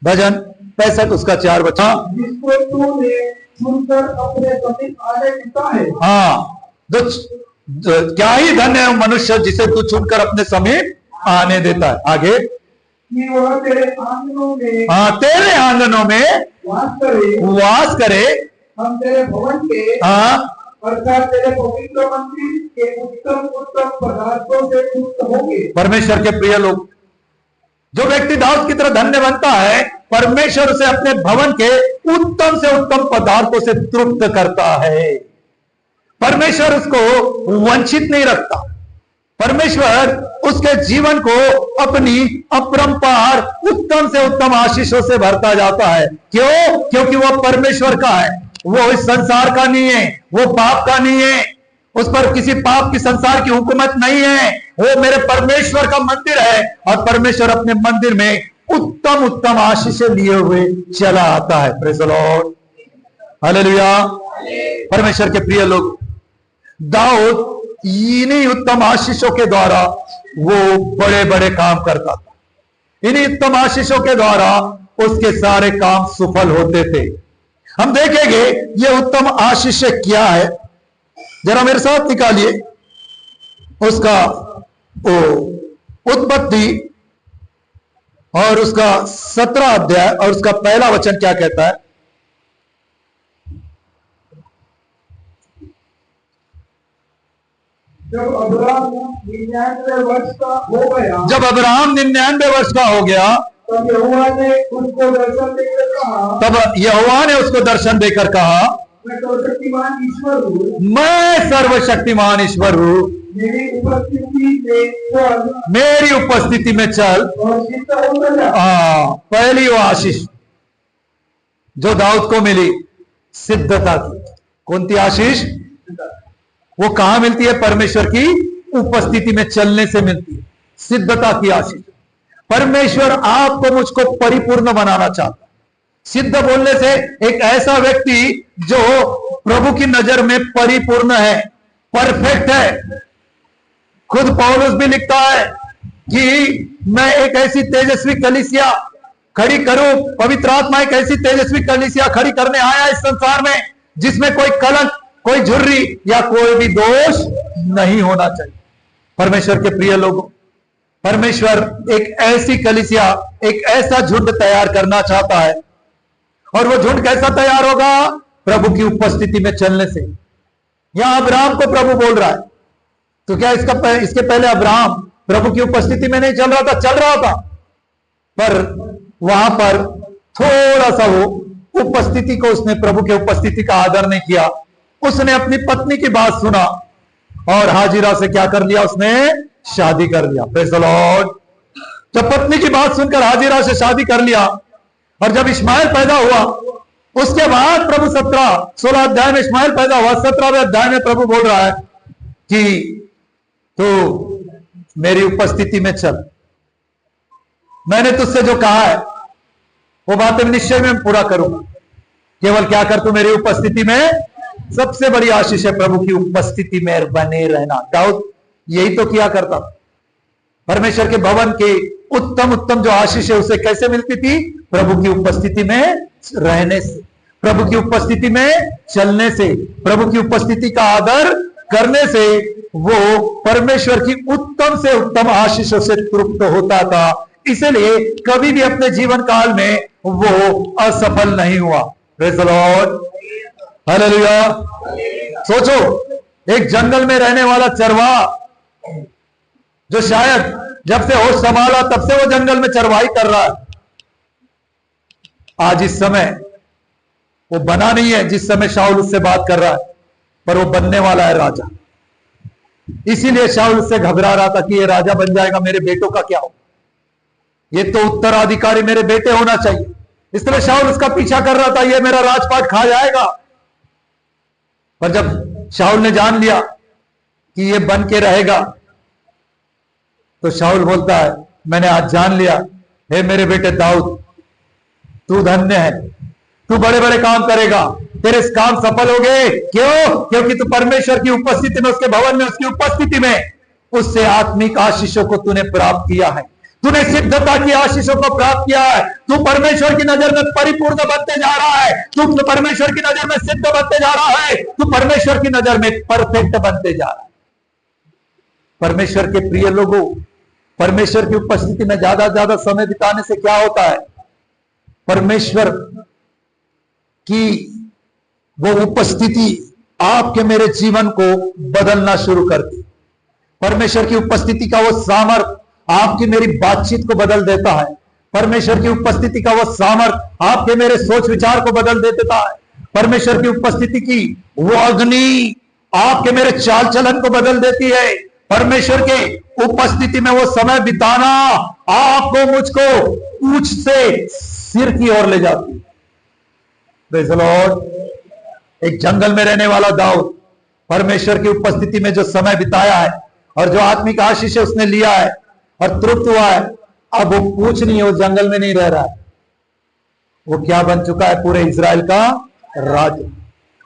भजन 65 उसका 4 बचा, जिसको तूने चुनकर अपने समीप आने देता है। हाँ, क्या ही धन्य है मनुष्य जिसे तू चुनकर अपने समीप आने देता है। आगे, कि वह तेरे आंगनों में, हाँ, तेरे आंगनों में वास करे, हम तेरे भवन के, हाँ, अर्थात तेरे पवित्र मंदिर के उत्तम उत्तम पदार्थों से तृप्त होंगे। परमेश्वर के प्रिय लोग, जो व्यक्ति दाऊद की तरह धन्य बनता है, परमेश्वर उसे अपने भवन के उत्तम से उत्तम पदार्थों से तृप्त करता है। परमेश्वर उसको वंचित नहीं रखता। परमेश्वर उसके जीवन को अपनी अपरंपार उत्तम से उत्तम आशीषों से भरता जाता है। क्यों? क्योंकि वो परमेश्वर का है, वो इस संसार का नहीं है, वो पाप का नहीं है, उस पर किसी पाप की संसार की हुकूमत नहीं है। वो मेरे परमेश्वर का मंदिर है, और परमेश्वर अपने मंदिर में उत्तम उत्तम आशीषें लिए हुए चला आता है। Praise the lord, hallelujah. परमेश्वर के प्रिय लोग, दाऊद इन्हीं उत्तम आशीषों के द्वारा वो बड़े बड़े काम करता था। इन्हीं उत्तम आशीषों के द्वारा उसके सारे काम सफल होते थे। हम देखेंगे ये उत्तम आशीष क्या है, जरा मेरे साथ निकालिए उसका उत्पत्ति और उसका 17 अध्याय और उसका पहला वचन क्या कहता है। जब अब्राहम 99 वर्ष का हो गया, जब अब्राहम 99 वर्ष का हो गया, तब यहोवा ने उसको दर्शन देकर कहा, तब यहोवा ने उसको दर्शन देकर कहा, मैं सर्वशक्तिमान ईश्वर हूँ, मैं सर्वशक्तिमान ईश्वर हूँ, मेरी उपस्थिति में चल, मेरी उपस्थिति में चल और सिद्ध होकर जा। पहली वो आशीष जो दाऊद को मिली, सिद्धता की। कौन सी आशीष? वो कहां मिलती है? परमेश्वर की उपस्थिति में चलने से मिलती है, सिद्धता की आशीष। परमेश्वर आपको मुझको परिपूर्ण बनाना चाहता है। सिद्ध बोलने से एक ऐसा व्यक्ति जो प्रभु की नजर में परिपूर्ण है, परफेक्ट है। खुद पौलुस भी लिखता है कि मैं एक ऐसी तेजस्वी कलीसिया खड़ी करूं, पवित्र आत्मा एक ऐसी तेजस्वी कलीसिया खड़ी करने आया इस संसार में जिसमें कोई कलंक, कोई झुर्री या कोई भी दोष नहीं होना चाहिए। परमेश्वर के प्रिय लोगों, परमेश्वर एक ऐसी कलीसिया, एक ऐसा झुंड तैयार करना चाहता है। और वो झुंड कैसा तैयार होगा? प्रभु की उपस्थिति में चलने से। यहां अब्राहम को प्रभु बोल रहा है, तो क्या इसके पहले अब्राहम प्रभु की उपस्थिति में नहीं चल रहा था? चल रहा था, पर वहां पर थोड़ा सा वो उपस्थिति को, उसने प्रभु की उपस्थिति का आदर नहीं किया। उसने अपनी पत्नी की बात सुना और हाजिरा से क्या कर लिया? उसने शादी कर लिया। Praise the Lord. जब पत्नी की बात सुनकर हाजिरा से शादी कर लिया, और जब इस्माइल पैदा हुआ, उसके बाद प्रभु 16 अध्याय में इस्माइल पैदा हुआ। 17वें अध्याय में प्रभु बोल रहा है कि तो मेरी उपस्थिति में चल, मैंने तुझसे जो कहा है वो बातें निश्चय में पूरा करूंगा। केवल क्या कर, तू मेरी उपस्थिति में सबसे बड़ी आशीष है प्रभु की उपस्थिति में बने रहना। दाऊद यही तो किया करता। परमेश्वर के भवन के उत्तम उत्तम जो आशीष है उसे कैसे मिलती थी? प्रभु की उपस्थिति में रहने से, प्रभु की उपस्थिति में चलने से, प्रभु की उपस्थिति का आदर करने से वो परमेश्वर की उत्तम से उत्तम आशीषों से तृप्त होता था। इसलिए कभी भी अपने जीवन काल में वो असफल नहीं हुआ। Praise the lord, hallelujah. सोचो, एक जंगल में रहने वाला चरवाहा जो शायद जब से होश संभाला तब से वो जंगल में चरवाही कर रहा है, आज इस समय वो बना नहीं है जिस समय शाऊल उससे बात कर रहा है, पर वो बनने वाला है राजा। इसीलिए शाऊल उससे घबरा रहा था कि ये राजा बन जाएगा, मेरे बेटों का क्या हो, ये तो उत्तराधिकारी मेरे बेटे होना चाहिए। इसलिए शाऊल उसका पीछा कर रहा था, ये मेरा राजपाट खा जाएगा। पर जब शाऊल ने जान लिया कि ये बन के रहेगा, तो शाऊल बोलता है, मैंने आज जान लिया, हे मेरे बेटे दाऊद, तू धन्य है, तू बड़े बड़े काम करेगा, तेरे काम सफल हो गए। क्यों? क्योंकि तू परमेश्वर की उपस्थिति में, उसके भवन में, उसकी उपस्थिति में उससे आत्मिक आशीषों को तूने प्राप्त किया है, तूने सिद्धता की आशीषों को प्राप्त किया है, तू परमेश्वर की नजर में परिपूर्ण बनते जा रहा है, तू परमेश्वर की नजर में सिद्ध बनते जा रहा है, तू परमेश्वर की नजर में परफेक्ट बनते जा रहा है। परमेश्वर के प्रिय लोगों, परमेश्वर की उपस्थिति में ज्यादा ज्यादा समय बिताने से क्या होता है? परमेश्वर की वो उपस्थिति आपके मेरे जीवन को बदलना शुरू करती। परमेश्वर की उपस्थिति का वो सामर्थ आपकी मेरी बातचीत को बदल देता है। परमेश्वर की उपस्थिति का वो सामर्थ आपके मेरे सोच विचार को बदल देता है। परमेश्वर की उपस्थिति की वो अग्नि आपके मेरे चाल चलन को बदल देती है। परमेश्वर के उपस्थिति में वो समय बिताना आपको मुझको पूंछ से सिर की ओर ले जाती है। Praise the Lord. एक जंगल में रहने वाला दाऊद परमेश्वर की उपस्थिति में जो समय बिताया है और जो आत्मिक आशीष उसने लिया है और तृप्त हुआ है, अब वो पूछ नहीं है, वो जंगल में नहीं रह रहा है, वो क्या बन चुका है? पूरे इजराइल का राजा।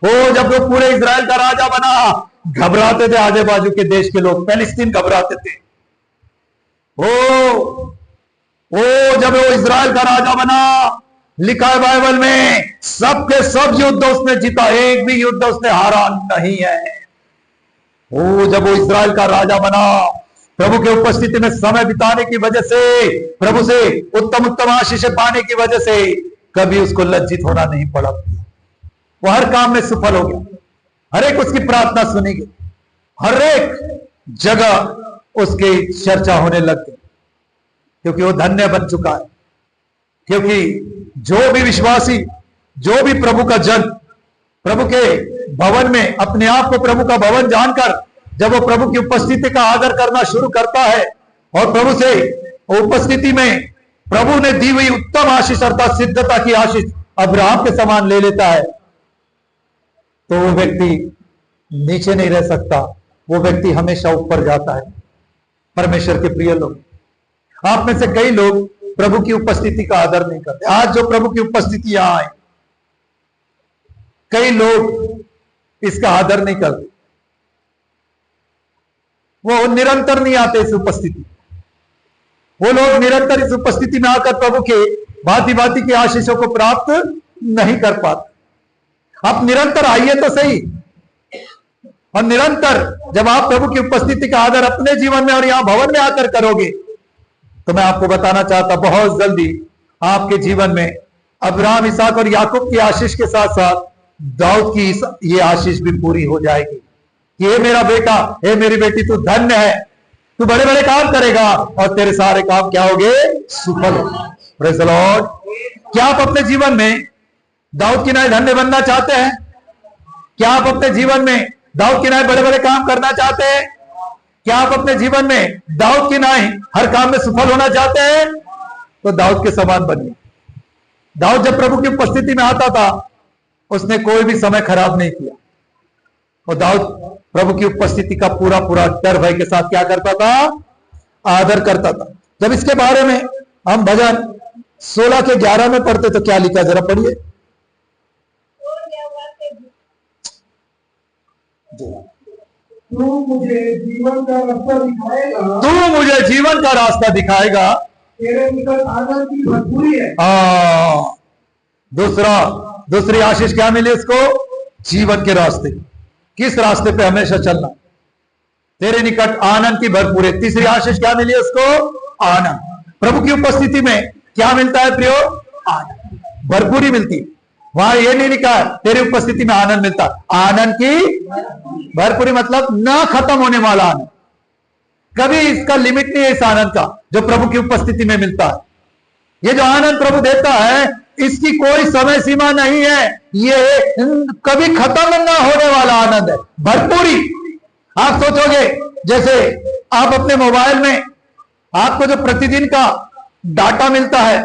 वो जब वो पूरे इजराइल का राजा बना, घबराते थे आजू बाजू के देश के लोग, फिलिस्तीन घबराते थे। ओ जब वो इजराइल का राजा बना, लिखा है बाइबल में, सबके सब युद्ध उसने जीता, एक भी युद्ध उसने हारा नहीं है। ओ जब वो इजराइल का राजा बना, प्रभु के उपस्थिति में समय बिताने की वजह से, प्रभु से उत्तम उत्तम आशीष पाने की वजह से कभी उसको लज्जित होना नहीं पड़ा। वो हर काम में सफल हो गया, हर एक उसकी प्रार्थना सुनी गई, हर एक जगह उसकी चर्चा होने लग गई, क्योंकि वो धन्य बन चुका है। क्योंकि जो भी विश्वासी, जो भी प्रभु का जन प्रभु के भवन में अपने आप को प्रभु का भवन जानकर जब वो प्रभु की उपस्थिति का आदर करना शुरू करता है और प्रभु से उपस्थिति में प्रभु ने दी हुई उत्तम आशीष अर्थात सिद्धता की आशीष अब्राहम के समान ले लेता है, तो वो व्यक्ति नीचे नहीं रह सकता, वो व्यक्ति हमेशा ऊपर जाता है। परमेश्वर के प्रिय लोग, आप में से कई लोग प्रभु की उपस्थिति का आदर नहीं करते। आज जो प्रभु की उपस्थिति यहां है, कई लोग इसका आदर नहीं करते, वो निरंतर नहीं आते इस उपस्थिति। वो लोग निरंतर इस उपस्थिति में आकर प्रभु के भांति भांति की आशीषों को प्राप्त नहीं कर पाते। आप निरंतर आइए तो सही, और निरंतर जब आप प्रभु की उपस्थिति का आदर अपने जीवन में और यहां भवन में आकर करोगे, तो मैं आपको बताना चाहता, बहुत जल्दी आपके जीवन में अब्राहम, इसहाक और याकूब की आशीष के साथ साथ दाऊद की ये आशीष भी पूरी हो जाएगी कि हे मेरा बेटा, हे मेरी बेटी, तू धन्य है, तू बड़े बड़े काम करेगा और तेरे सारे काम क्या होंगे? सफल होंगे। Praise the Lord. क्या आप अपने जीवन में दाऊद की नाई धन्य बनना चाहते हैं? क्या आप अपने जीवन में दाऊद की नाई बड़े बड़े काम करना चाहते हैं? क्या आप अपने जीवन में दाऊद की नाई हर काम में सफल होना चाहते हैं? तो दाऊद के समान बनिए। दाऊद जब प्रभु की उपस्थिति में आता था, उसने कोई भी समय खराब नहीं किया, और दाऊद प्रभु की उपस्थिति का पूरा पूरा डर भय के साथ क्या करता था? आदर करता था। जब इसके बारे में हम भजन 16 के 11 में पढ़ते तो क्या लिखा, जरा पढ़िए। तू मुझे जीवन का रास्ता दिखाएगा, तू मुझे जीवन का रास्ता दिखाएगा, तेरे निकट आनंद की भरपूरी है। दूसरी आशीष क्या मिली इसको? जीवन के रास्ते। किस रास्ते पे हमेशा चलना? तेरे निकट आनंद की भरपूरी। तीसरी आशीष क्या मिली उसको? आनंद। प्रभु की उपस्थिति में क्या मिलता है प्रियो? आनंद, भरपूरी मिलती है। वहां ये नहीं लिखा है तेरी उपस्थिति में आनंद मिलता। आनंद की भरपूरी मतलब न खत्म होने वाला आनंद। कभी इसका लिमिट नहीं है इस आनंद का जो प्रभु की उपस्थिति में मिलता है। ये जो आनंद प्रभु देता है इसकी कोई समय सीमा नहीं है, ये कभी खत्म न होने वाला आनंद है, भरपूरी। आप सोचोगे जैसे आप अपने मोबाइल में आपको जो प्रतिदिन का डाटा मिलता है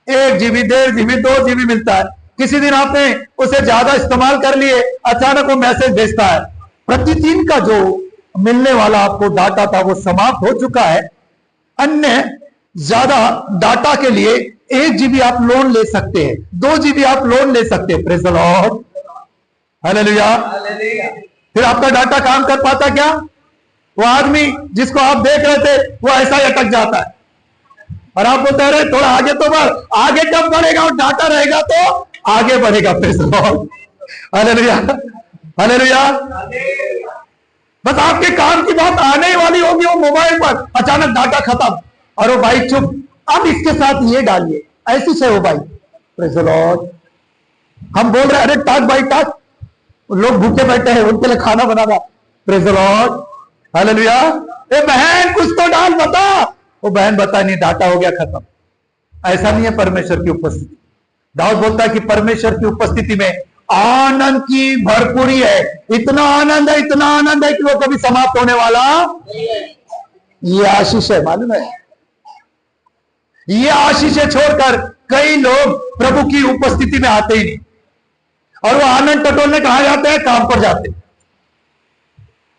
1 GB 1.5 GB 2 GB मिलता है, किसी दिन आपने उसे ज्यादा इस्तेमाल कर लिए, अचानक वो मैसेज भेजता है प्रतिदिन का जो मिलने वाला आपको डाटा था वो समाप्त हो चुका है। अन्य ज्यादा डाटा के लिए 1 GB आप लोन ले सकते हैं, 2 GB आप लोन ले सकते हैं। Praise the lord, hallelujah. फिर आपका डाटा काम कर पाता क्या? वो आदमी जिसको आप देख रहे थे वो ऐसा ही अटक जाता है और आप बोलते रहे थोड़ा आगे तो बढ़, आगे जब बढ़ेगा और डाटा रहेगा तो आगे बढ़ेगा। Praise the lord, hallelujah, hallelujah. बस आपके काम की बात आने वाली होगी वो मोबाइल पर, अचानक डाटा खत्म और वो भाई चुप, अब इसके साथ ये डालिए, ऐसी से वो भाई। Praise the Lord. हम बोल रहे अरे टाक भाई टाक, लोग भूखे बैठे हैं उनके लिए खाना बनाना। Praise the lord, hallelujah. ए बहन कुछ तो डाल बता, वो बहन बता नहीं, डाटा हो गया खत्म। ऐसा नहीं है परमेश्वर की उपस्थिति। दाऊद बोलता है कि परमेश्वर की उपस्थिति में आनंद की भरपूरी है। इतना आनंद है, इतना आनंद है कि वो कभी समाप्त होने वाला। ये आशीष है, मालूम है? ये आशीषें छोड़कर कई लोग प्रभु की उपस्थिति में आते ही नहीं और वो आनंद टटोलने कहा जाते हैं, काम पर जाते हैं।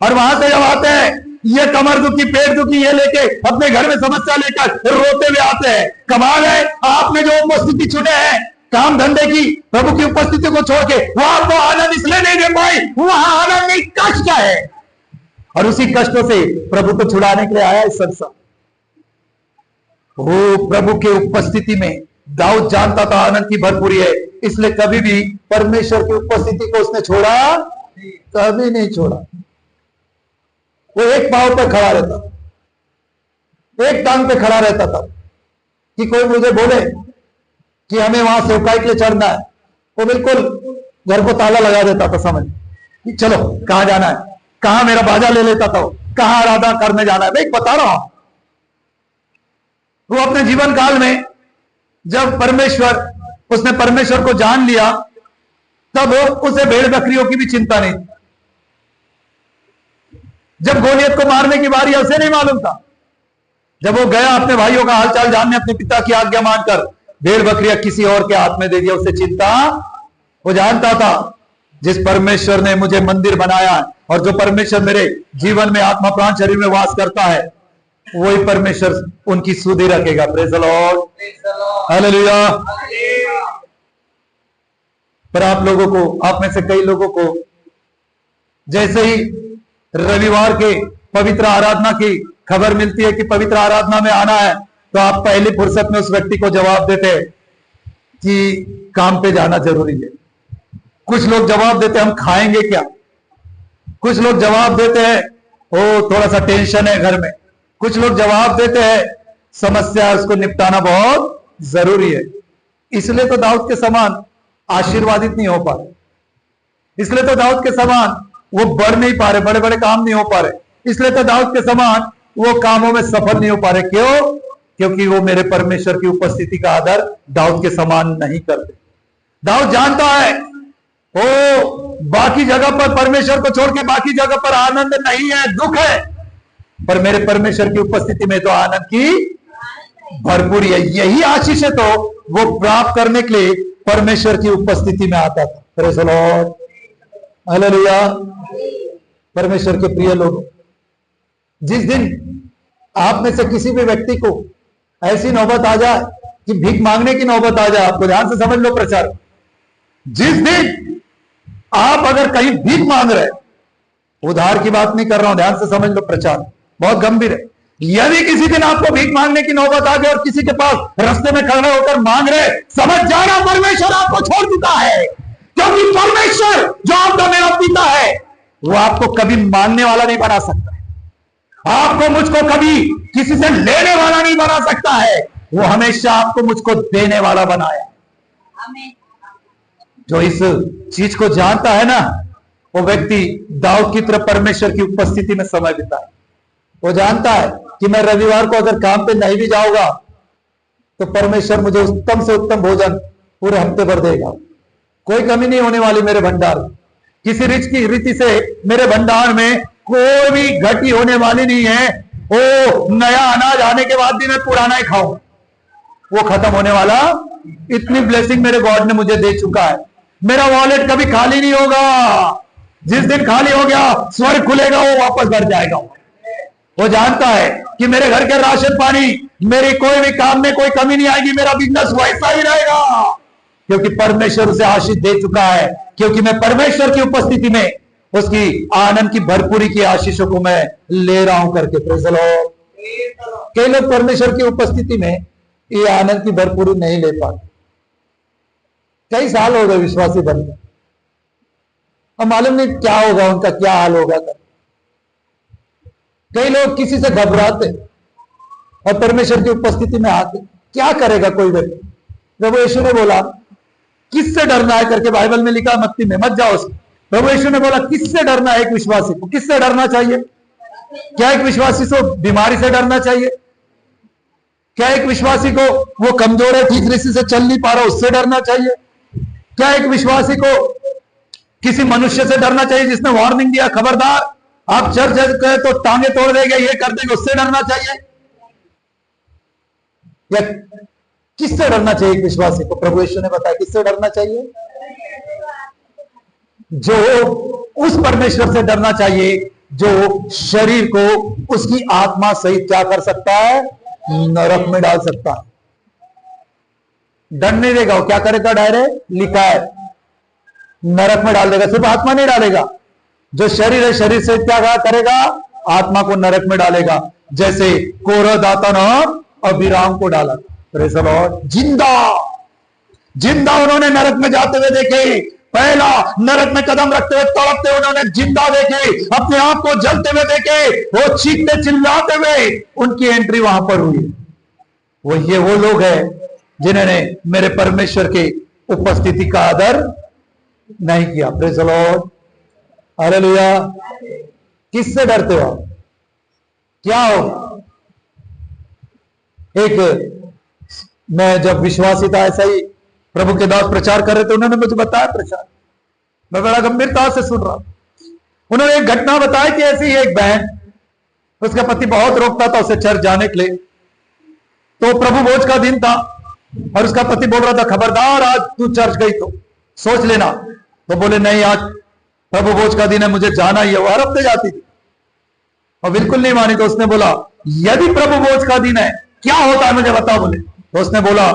और वहां से जब आते हैं ये कमर दुखी पेट दुखी ये लेके अपने घर में समस्या लेकर रोते हुए आते हैं। कमाल है, आपने जो उपस्थिति चुने हैं काम धंधे की, प्रभु की उपस्थिति को छोड़ के वो आपको आनंद इसलिए नहीं दे पाई, वहां आनंद नहीं कष्ट का है और उसी कष्टों से प्रभु को छुड़ाने के लिए आया इस संसार। वो प्रभु के उपस्थिति में दाऊद जानता था आनंद की भरपूरी है, इसलिए कभी भी परमेश्वर की उपस्थिति को उसने छोड़ा, कभी नहीं छोड़ा। वो एक पांव पर खड़ा रहता, एक टांग पे खड़ा रहता था कि कोई मुझे बोले कि हमें वहां सेवकाई के लिए चढ़ना है, वो बिल्कुल घर को ताला लगा देता था, समझ कि चलो कहां जाना है, कहां मेरा बाजा ले लेता था, कहां आराधना करने जाना है। मैं बता रहा हूं वो अपने जीवन काल में जब उसने परमेश्वर को जान लिया तब उसे भेड़ बकरियों की भी चिंता नहीं। जब गोलियत को मारने की बारी उसे नहीं मालूम था, जब वो गया अपने भाइयों का हालचाल जानने, अपने पिता की आज्ञा मानकर भेड़ बकरियां किसी और के हाथ में दे दिया, उसे चिंता। वो जानता था जिस परमेश्वर ने मुझे मंदिर बनाया और जो परमेश्वर मेरे जीवन में आत्मा प्राण शरीर में वास करता है वही परमेश्वर उनकी सुधि रखेगा। Praise the lord, hallelujah. पर आप लोगों को, आप में से कई लोगों को जैसे ही रविवार के पवित्र आराधना की खबर मिलती है कि पवित्र आराधना में आना है तो आप पहली फुर्सत में उस व्यक्ति को जवाब देते हैं कि काम पे जाना जरूरी है। कुछ लोग जवाब देते हैं हम खाएंगे क्या, कुछ लोग जवाब देते हैं ओ थोड़ा सा टेंशन है घर में, कुछ लोग जवाब देते हैं समस्या है उसको निपटाना बहुत जरूरी है। इसलिए तो दाऊद के समान आशीर्वादित नहीं हो पा रहे, इसलिए तो दाऊद के समान वो बढ़ नहीं पा रहे, बड़े बड़े काम नहीं हो पा रहे, इसलिए तो दाऊद के समान वो कामों में सफल नहीं हो पा रहे। क्यों? क्योंकि वो मेरे परमेश्वर की उपस्थिति का आदर दाऊद के समान नहीं करते। दाऊद जानता है वो बाकी जगह पर परमेश्वर को छोड़ के बाकी जगह पर आनंद नहीं है, दुख है, पर मेरे परमेश्वर की उपस्थिति में तो आनंद की भरपूरी है। यही आशीष है तो वो प्राप्त करने के लिए परमेश्वर की उपस्थिति में आता था। Praise the lord, hallelujah. परमेश्वर के प्रिय लोग, जिस दिन आप में से किसी भी व्यक्ति को ऐसी नौबत आ जाए कि भीख मांगने की नौबत आ जाए, आपको ध्यान से समझ लो प्रचार, जिस दिन आप अगर कहीं भीख मांग रहे उधार की बात नहीं कर रहा हूं, ध्यान से समझ लो, प्रचार बहुत गंभीर है। यदि किसी दिन आपको भीख मांगने की नौबत आ गई और किसी के पास रास्ते में खड़े होकर मांग रहे, समझ जाना परमेश्वर आपको छोड़ चुका है, क्योंकि परमेश्वर जो आपका मेरा पिता है वो आपको कभी मांगने वाला नहीं बना सकता, आपको मुझको कभी किसी से लेने वाला नहीं बना सकता है, वो हमेशा आपको मुझको देने वाला बनाया। जो इस चीज को जानता है ना, वो व्यक्ति दाऊद की तरह परमेश्वर की उपस्थिति में समय बिताए। वो जानता है कि मैं रविवार को अगर काम पे नहीं भी जाऊंगा तो परमेश्वर मुझे उत्तम से उत्तम भोजन पूरे हफ्ते भर देगा, कोई कमी नहीं होने वाली मेरे भंडार में, किसी रीति से मेरे भंडार में कोई भी घटी होने वाली नहीं है। ओ नया अनाज आने के बाद भी मैं पुराना ही खाऊं, वो खत्म होने वाला। इतनी ब्लेसिंग मेरे गॉड ने मुझे दे चुका है। मेरा वॉलेट कभी खाली नहीं होगा, जिस दिन खाली हो गया स्वर्ग खुलेगा, वो वापस भर जाएगा। वो जानता है कि मेरे घर के राशन पानी, मेरी कोई भी काम में कोई कमी नहीं आएगी, मेरा बिजनेस वैसा ही रहेगा, क्योंकि परमेश्वर उसे आशीष दे चुका है, क्योंकि मैं परमेश्वर की उपस्थिति में उसकी आनंद की भरपूरी की आशीषों को मैं ले रहा हूं करके। Praise the Lord. कई लोग परमेश्वर की उपस्थिति में ये आनंद की भरपूरी नहीं ले पाते। कई साल हो गए विश्वासी बनकर, अब मालूम नहीं क्या होगा उनका, क्या हाल होगा। कई लोग किसी से घबराते और परमेश्वर की उपस्थिति में आते, क्या करेगा कोई व्यक्ति। प्रभु यीशु ने बोला किससे डरना है करके, बाइबल में लिखा मत्ती में, मत जाओ। प्रभु यीशु ने बोला किससे डरना है एक विश्वासी को, किससे डरना चाहिए? क्या एक विश्वासी को बीमारी से डरना चाहिए? क्या एक विश्वासी को वो कमजोर है, ठीक रीति से चल नहीं पा रहा, उससे डरना चाहिए? क्या एक विश्वासी को किसी मनुष्य से डरना चाहिए जिसने वार्निंग दिया, खबरदार आप चर्च गए तो टांगे तोड़ देंगे, ये कर देंगे, उससे डरना चाहिए? या किससे डरना चाहिए एक विश्वासी को? प्रभु यीशु ने बताया किससे डरना चाहिए? जो उस परमेश्वर से डरना चाहिए जो शरीर को उसकी आत्मा सहित क्या कर सकता है? नरक में डाल सकता है। डर नहीं देगा, वो क्या करेगा? डायरेक्ट लिखा है नरक में डाल देगा। सिर्फ आत्मा नहीं डालेगा, जो शरीर है शरीर से क्या करेगा? आत्मा को नरक में डालेगा। जैसे कोरह, दातान और अबीराम को डाला। Praise the Lord. जिंदा जिंदा उन्होंने नरक में जाते हुए देखे, पहला नरक में कदम रखते हुए तड़पते उन्होंने जिंदा देखे, अपने आप को जलते हुए देखे, वो चीखते चिल्लाते हुए उनकी एंट्री वहां पर हुई। वो लोग हैं जिन्होंने मेरे परमेश्वर के उपस्थिति का आदर नहीं किया। Praise the lord. हालेलुया। किससे डरते हो? क्या हो? मैं जब विश्वासी था, ऐसा ही प्रभु के दास प्रचार कर रहे थे, उन्होंने मुझे बताया प्रचार, मैं बड़ा गंभीरता से सुन रहा। उन्होंने एक घटना बताई कि ऐसी ही एक बहन, उसका पति बहुत रोकता था उसे चर्च जाने के लिए। तो प्रभु भोज का दिन था और उसका पति बोल रहा था खबरदार आज तू चर्च गई तो सोच लेना। तो बोले नहीं, आज प्रभु भोज का दिन है, मुझे जाना ही है। वो हर हफ्ते जाती थी और बिल्कुल नहीं मानी। तो उसने बोला यदि प्रभु भोज का दिन है क्या होता है मुझे बताओ। बोले तो उसने बोला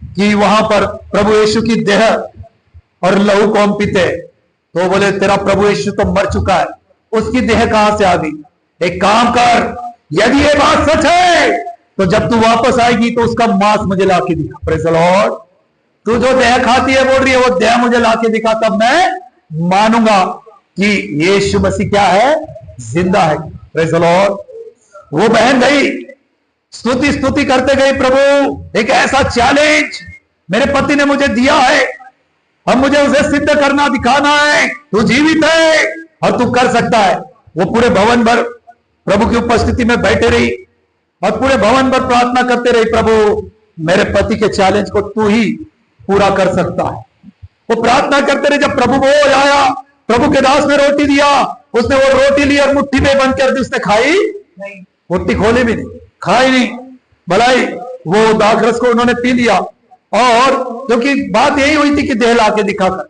कि वहां पर प्रभु यीशु की देह और लहू को हम पीते। तो बोले तेरा प्रभु यीशु तो मर चुका है, उसकी देह कहां से आ गई? एक काम कर, यदि ये बात सच है तो जब तू वापस आएगी तो उसका मांस मुझे लाके दिखा। Praise the Lord. तू जो देह खाती है बोल रही है वो देह मुझे लाके दिखा, तब मैं मानूंगा कि यीशु मसीह क्या है? जिंदा है। Praise the Lord. वो बहन गई, स्तुति करते गई, प्रभु एक ऐसा चैलेंज मेरे पति ने मुझे दिया है, अब मुझे उसे सिद्ध करना, दिखाना है। तू जीवित है और तू कर सकता है। वो पूरे भवन भर प्रभु की उपस्थिति में बैठे रही और पूरे भवन भर प्रार्थना करते रही, प्रभु मेरे पति के चैलेंज को तू ही पूरा कर सकता है। वो प्रार्थना करते रहे। जब प्रभु भोज आया, प्रभु के दास ने रोटी दिया, उसने वो रोटी ली और मुट्ठी में बंद कर दी। उसने खाई नहीं, मुट्ठी खोली भी नहीं, खाई नहीं, भलाई वो दाखरस को उन्होंने पी लिया। और क्योंकि बात यही हुई थी कि देह लाके दिखाकर,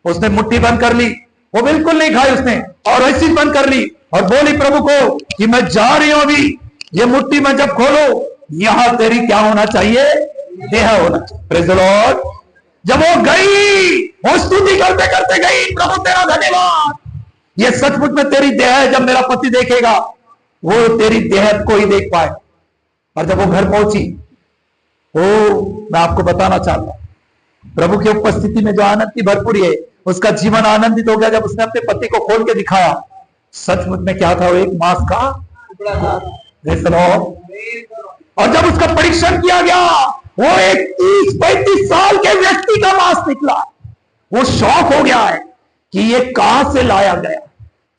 उसने मुट्ठी बंद कर ली, वो बिल्कुल नहीं खाई उसने, और ऐसी बंद कर ली और बोली प्रभु को कि मैं जा रही हूं अभी, ये मुट्ठी में जब खोलो यहां तेरी क्या होना चाहिए? देह होना चाहिए। Praise the Lord. जब वो गई, वो स्तुति करते करते गई, प्रभु तेरा धन्यवाद, ये सचमुच में तेरी देह है। जब मेरा पति देखेगा वो तेरी देह को ही देख पाए। और जब वो घर पहुंची, मैं आपको बताना चाहता हूं, प्रभु की उपस्थिति में जो आनंद की भरपूरी है, उसका जीवन आनंदित हो गया जब उसने अपने पति को खोल के दिखाया। सचमुच में क्या था? वो एक मांस का टुकड़ा था। और जब उसका परीक्षण किया गया, वो एक 30-35 साल के व्यक्ति का मांस निकला। वो शौक हो गया है कि ये कहां से लाया गया,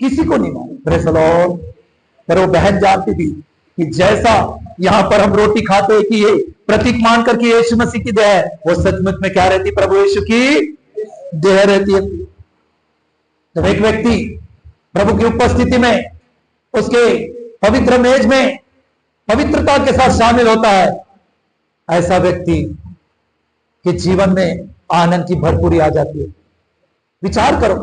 किसी को नहीं मालूम। Praise the Lord. पर वो बहन जानती थी कि जैसा यहां पर हम रोटी खाते हैं कि ये प्रतीक मानकर कि यीशु मसीह की देह है, वो सचमुच में क्या रहती? प्रभु यीशु की देह रहती है। जब एक व्यक्ति प्रभु की उपस्थिति में उसके पवित्र मेज में पवित्रता के साथ शामिल होता है, ऐसा व्यक्ति के जीवन में आनंद की भरपूरी आ जाती है। विचार करो,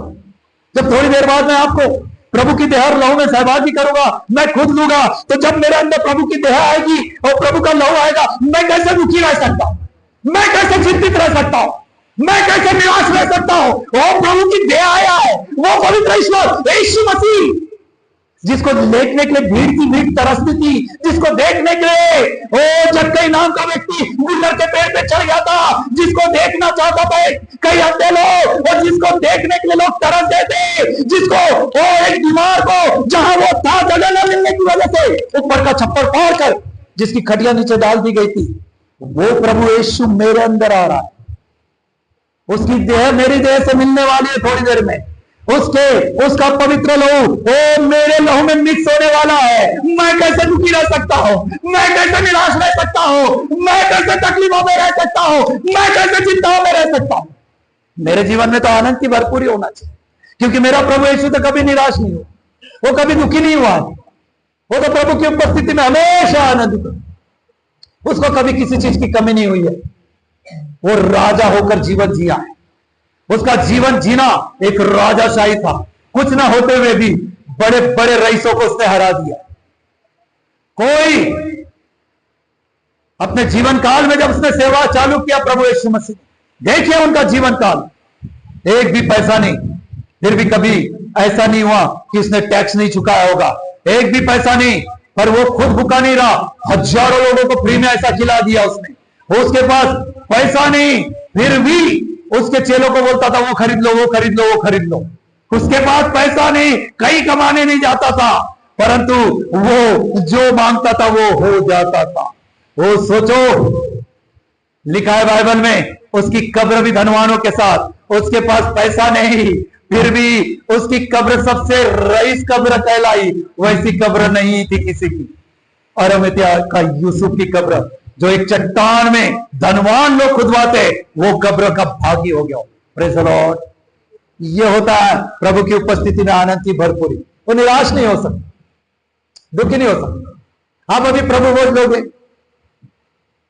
जब थोड़ी देर बाद मैं आपको प्रभु की देह और लहू में सहभागी करूंगा, मैं खुद लूंगा, तो जब मेरे अंदर प्रभु की देह आएगी और प्रभु का लहू आएगा, मैं कैसे दुखी रह सकता हूं? मैं कैसे चिंतित रह सकता हूं? मैं कैसे निराश रह सकता हूं? वो प्रभु की देह आया है, वो पवित्र ईश्वर यीशु मसीह, जिसको देखने के लिए भीड़ की भीड़ तरसती थी, जिसको देखने के लिए ओ जक्कई नाम का व्यक्ति गुलर के पेड़ पे चढ़ गया था, जिसको देखना चाहता था कई अंधे लोग, और जिसको देखने के लिए लोग तरस गए थे, जिसको ओ एक बीमार को जहां वो था जगह न मिलने की वजह से ऊपर का छप्पर फाड़कर जिसकी खटिया नीचे डाल दी गई थी, वो प्रभु यीशु मेरे अंदर आ रहा है। उसकी देह मेरी देह से मिलने वाली है थोड़ी देर में। उसका पवित्र लहू ओ मेरे लहू में मिक्स होने वाला है। मैं कैसे दुखी रह सकता हूं? मैं कैसे निराश रह सकता हूं? मैं कैसे तकलीफों में रह सकता हूं? मैं कैसे चिंताओं में रह सकता हूं? मेरे जीवन में तो आनंद की भरपूरी होना चाहिए, क्योंकि मेरा प्रभु यीशु तो कभी निराश नहीं हुआ, वो कभी दुखी नहीं हुआ। वो तो प्रभु की उपस्थिति में हमेशा आनंदित, उसको कभी किसी चीज की कमी नहीं हुई है। वो राजा होकर जीवन जिया है। उसका जीवन जीना एक राजाशाही था। कुछ ना होते हुए भी बड़े बड़े रईसों को उसने हरा दिया। कोई अपने जीवन काल में जब उसने सेवा चालू किया प्रभु यीशु मसीह, देखिए उनका जीवन काल, एक भी पैसा नहीं, फिर भी कभी ऐसा नहीं हुआ कि उसने टैक्स नहीं चुकाया होगा। एक भी पैसा नहीं, पर वो खुद भूखा नहीं रहा, हजारों लोगों को फ्री में ऐसा खिला दिया उसने। उसके पास पैसा नहीं, फिर भी उसके चेलों को बोलता था वो खरीद लो, वो खरीद लो, वो खरीद लो। उसके पास पैसा नहीं, कहीं कमाने नहीं जाता था, परंतु वो जो मांगता था वो हो जाता था। वो सोचो, लिखा है बाइबल में, उसकी कब्र भी धनवानों के साथ। उसके पास पैसा नहीं, फिर भी उसकी कब्र सबसे रईस कब्र कहलाई। वैसी कब्र नहीं थी किसी की। अरमतिया का यूसुफ की कब्र, जो एक चट्टान में धनवान लोग खुदवाते, वो कब्र का भागी हो गया। Praise the Lord. ये होता है प्रभु की उपस्थिति में आनंद की भरपूरी। वो निराश नहीं हो सकता, दुखी नहीं हो सकता। आप अभी प्रभु बोल लोगे,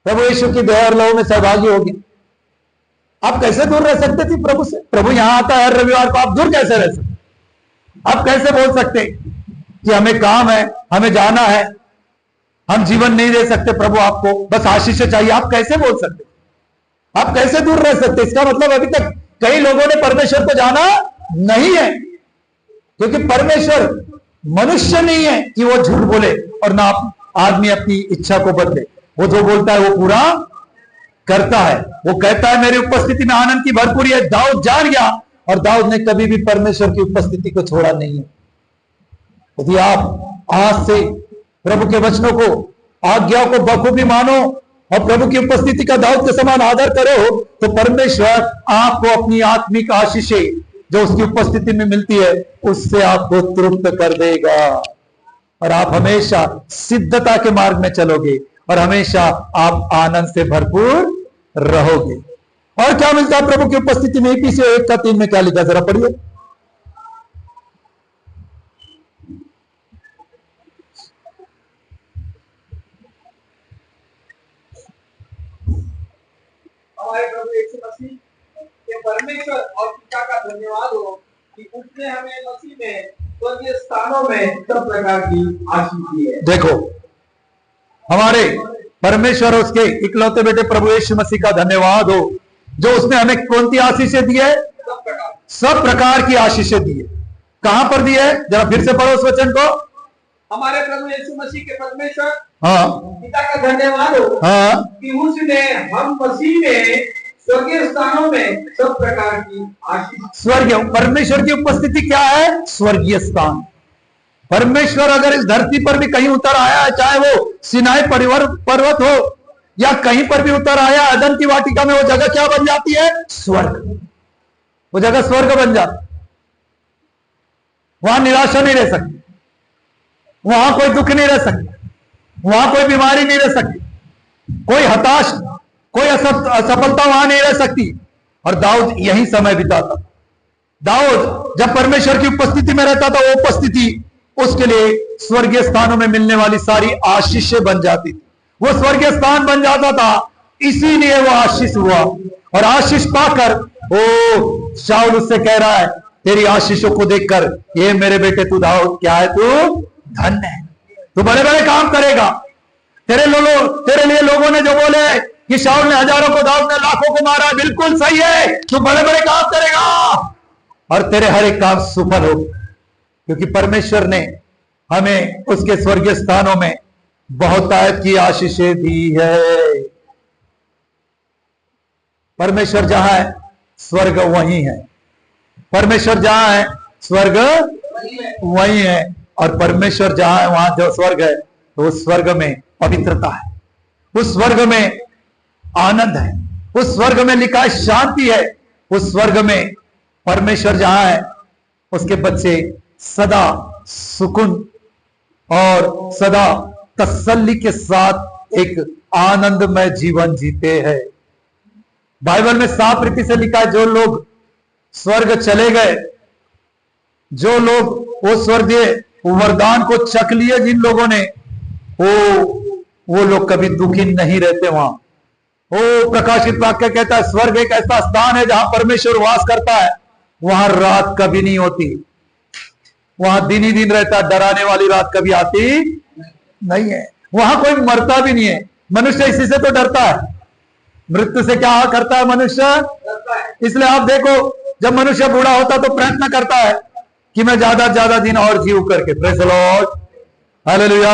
प्रभु यीशु की दया और लहू में सहभागी होगी, आप कैसे दूर रह सकते थे प्रभु से? प्रभु यहां आता है हर रविवार को, आप दूर कैसे रह सकते? आप कैसे बोल सकते कि हमें काम है, हमें जाना है, हम जीवन नहीं दे सकते प्रभु आपको, बस आशीष चाहिए? आप कैसे बोल सकते? आप कैसे दूर रह सकते? इसका मतलब अभी तक कई लोगों ने परमेश्वर को जाना नहीं है, क्योंकि परमेश्वर मनुष्य नहीं है कि वो झूठ बोले, और ना आदमी अपनी इच्छा को बदले। वो जो बोलता है वो पूरा करता है। वो कहता है मेरी उपस्थिति में आनंद की भरपूरी है। दाऊद जान गया, और दाऊद ने कभी भी परमेश्वर की उपस्थिति को छोड़ा नहीं है। यदि आप आज से प्रभु के वचनों को, आज्ञाओं को बखूबी मानो और प्रभु की उपस्थिति का दाऊद के समान आदर करो, तो परमेश्वर आपको अपनी आत्मिक आशीषें जो उसकी उपस्थिति में मिलती है, उससे आपको तृप्त कर देगा, और आप हमेशा सिद्धता के मार्ग में चलोगे, और हमेशा आप आनंद से भरपूर रहोगे। और क्या मिलता है प्रभु की उपस्थिति में? इफिसियों 1:3 में क्या लिखा, जरा पढ़िए। हमारे प्रभु यीशु मसीह के परमेश्वर और पिता का धन्यवाद हो कि उसने हमें मसीह में स्वर्गीय स्थानों में सब प्रकार की आशीष दी है। देखो, हमारे परमेश्वर उसके इकलौते बेटे प्रभु यीशु मसीह का धन्यवाद हो, जो उसने हमें कौन सी आशीषें दी है? सब प्रकार की आशीषें दी है। कहां पर दी है? जरा फिर से पढ़ो उस वचन को। हमारे प्रभु यीशु मसीह के परमेश्वर हाँ पिता का धन्यवाद हो हाँ, कि उसने हम मसीह में स्वर्गीय स्थानों में सब प्रकार की आशीष। स्वर्गीय परमेश्वर की उपस्थिति क्या है? स्वर्गीय स्थान। परमेश्वर अगर इस धरती पर भी कहीं उतर आया है, चाहे वो सिनाई पर्वत हो या कहीं पर भी उतर आया, अदन की वाटिका में, वो जगह क्या बन जाती है? स्वर्ग। वो जगह स्वर्ग बन जाती। वहां निराशा नहीं रह सकती, वहां कोई दुख नहीं रह सकती, वहां कोई बीमारी नहीं रह सकती, कोई हताश, कोई असफलता वहां नहीं रह सकती। और दाऊद यही समय बिताता। दाऊद जब परमेश्वर की उपस्थिति में रहता था, वो उपस्थिति उसके लिए स्वर्गीय स्थानों में मिलने वाली सारी आशीषें बन जाती थी। वो स्वर्गीय स्थान बन जाता था, इसीलिए वो आशीष हुआ। और आशीष पाकर ओ शाऊल उससे कह रहा है, तेरी आशीषों को देखकर, ये मेरे बेटे तू दाऊद क्या है, तू धन्य है, तू बड़े बड़े काम करेगा। तेरे लिए लोगों ने जो बोले कि शाऊल ने हजारों को, दाऊद ने लाखों को मारा, बिल्कुल सही है, तू बड़े बड़े काम करेगा और तेरे हर एक काम सफल हो, क्योंकि परमेश्वर ने हमें उसके स्वर्गीय स्थानों में बहुतायत की आशीषें दी है। परमेश्वर जहां है, स्वर्ग वहीं है। परमेश्वर जहां है, स्वर्ग वहीं है। और परमेश्वर जहां है, वहां जो स्वर्ग है, तो उस स्वर्ग में पवित्रता है, उस स्वर्ग में आनंद है, उस स्वर्ग में लिखा है शांति है। उस स्वर्ग में परमेश्वर जहां है, उसके बच्चे सदा सुकून और सदा तसल्ली के साथ एक आनंदमय जीवन जीते हैं। बाइबल में साफ रीति से लिखा है, जो लोग स्वर्ग चले गए, जो लोग वो स्वर्गीय वरदान को चख लिए, जिन लोगों ने, वो लोग कभी दुखी नहीं रहते। वहां वो प्रकाशित वाक्य कहता है, स्वर्ग एक ऐसा स्थान है जहां परमेश्वर वास करता है, वहां रात कभी नहीं होती, वहां दिन ही दिन रहता है, डराने वाली रात कभी आती नहीं है। वहां कोई मरता भी नहीं है। मनुष्य इसी से तो डरता है, मृत्यु से क्या करता है मनुष्य? इसलिए आप देखो, जब मनुष्य बूढ़ा होता तो प्रयत्न करता है कि मैं ज्यादा से ज्यादा दिन और जीव करके, प्रेज़ द लॉर्ड, हालेलुया।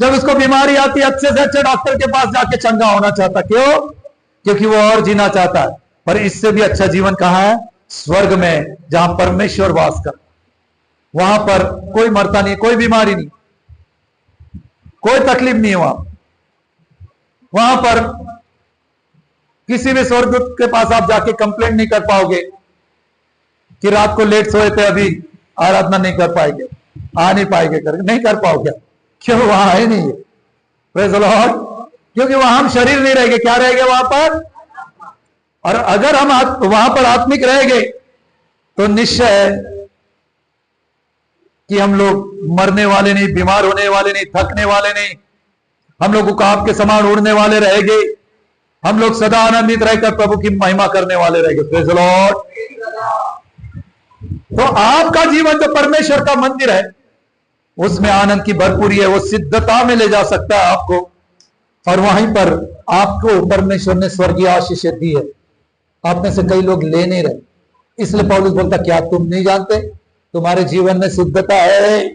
जब उसको बीमारी आती है, अच्छे से अच्छे डॉक्टर के पास जाके चंगा होना चाहता। क्यों? क्योंकि वो और जीना चाहता है। पर इससे भी अच्छा जीवन कहां है? स्वर्ग में, जहां परमेश्वर वास कर। वहां पर कोई मरता नहीं, कोई बीमारी नहीं, कोई तकलीफ नहीं हुआ। वहां पर किसी भी स्वर्गदूत के पास आप जाके कंप्लेंट नहीं कर पाओगे कि रात को लेट सोए थे, अभी आराधना नहीं कर पाएंगे, आ नहीं पाएंगे, नहीं कर पाओगे। क्यों? वहां है नहीं है, प्रेज़ द लॉर्ड। क्योंकि वहां हम शरीर नहीं रहेंगे, क्या रहेंगे वहां पर? और अगर हम वहां पर आत्मिक रहेंगे तो निश्चय है कि हम लोग मरने वाले नहीं, बीमार होने वाले नहीं, थकने वाले नहीं, हम लोग उकाब के समान उड़ने वाले रहेंगे। हम लोग सदा आनंदित रहकर प्रभु की महिमा करने वाले रहेंगे, प्रेज़ द लॉर्ड। तो आपका जीवन जो परमेश्वर का मंदिर है, उसमें आनंद की भरपूरी है, वो सिद्धता में ले जा सकता है आपको। और वहीं पर आपको परमेश्वर ने स्वर्गीय आशीषें दी है। आप में से कई लोग ले नहीं रहे, इसलिए पौलुस बोलता, क्या तुम नहीं जानते? तुम्हारे जीवन में शुद्धता है,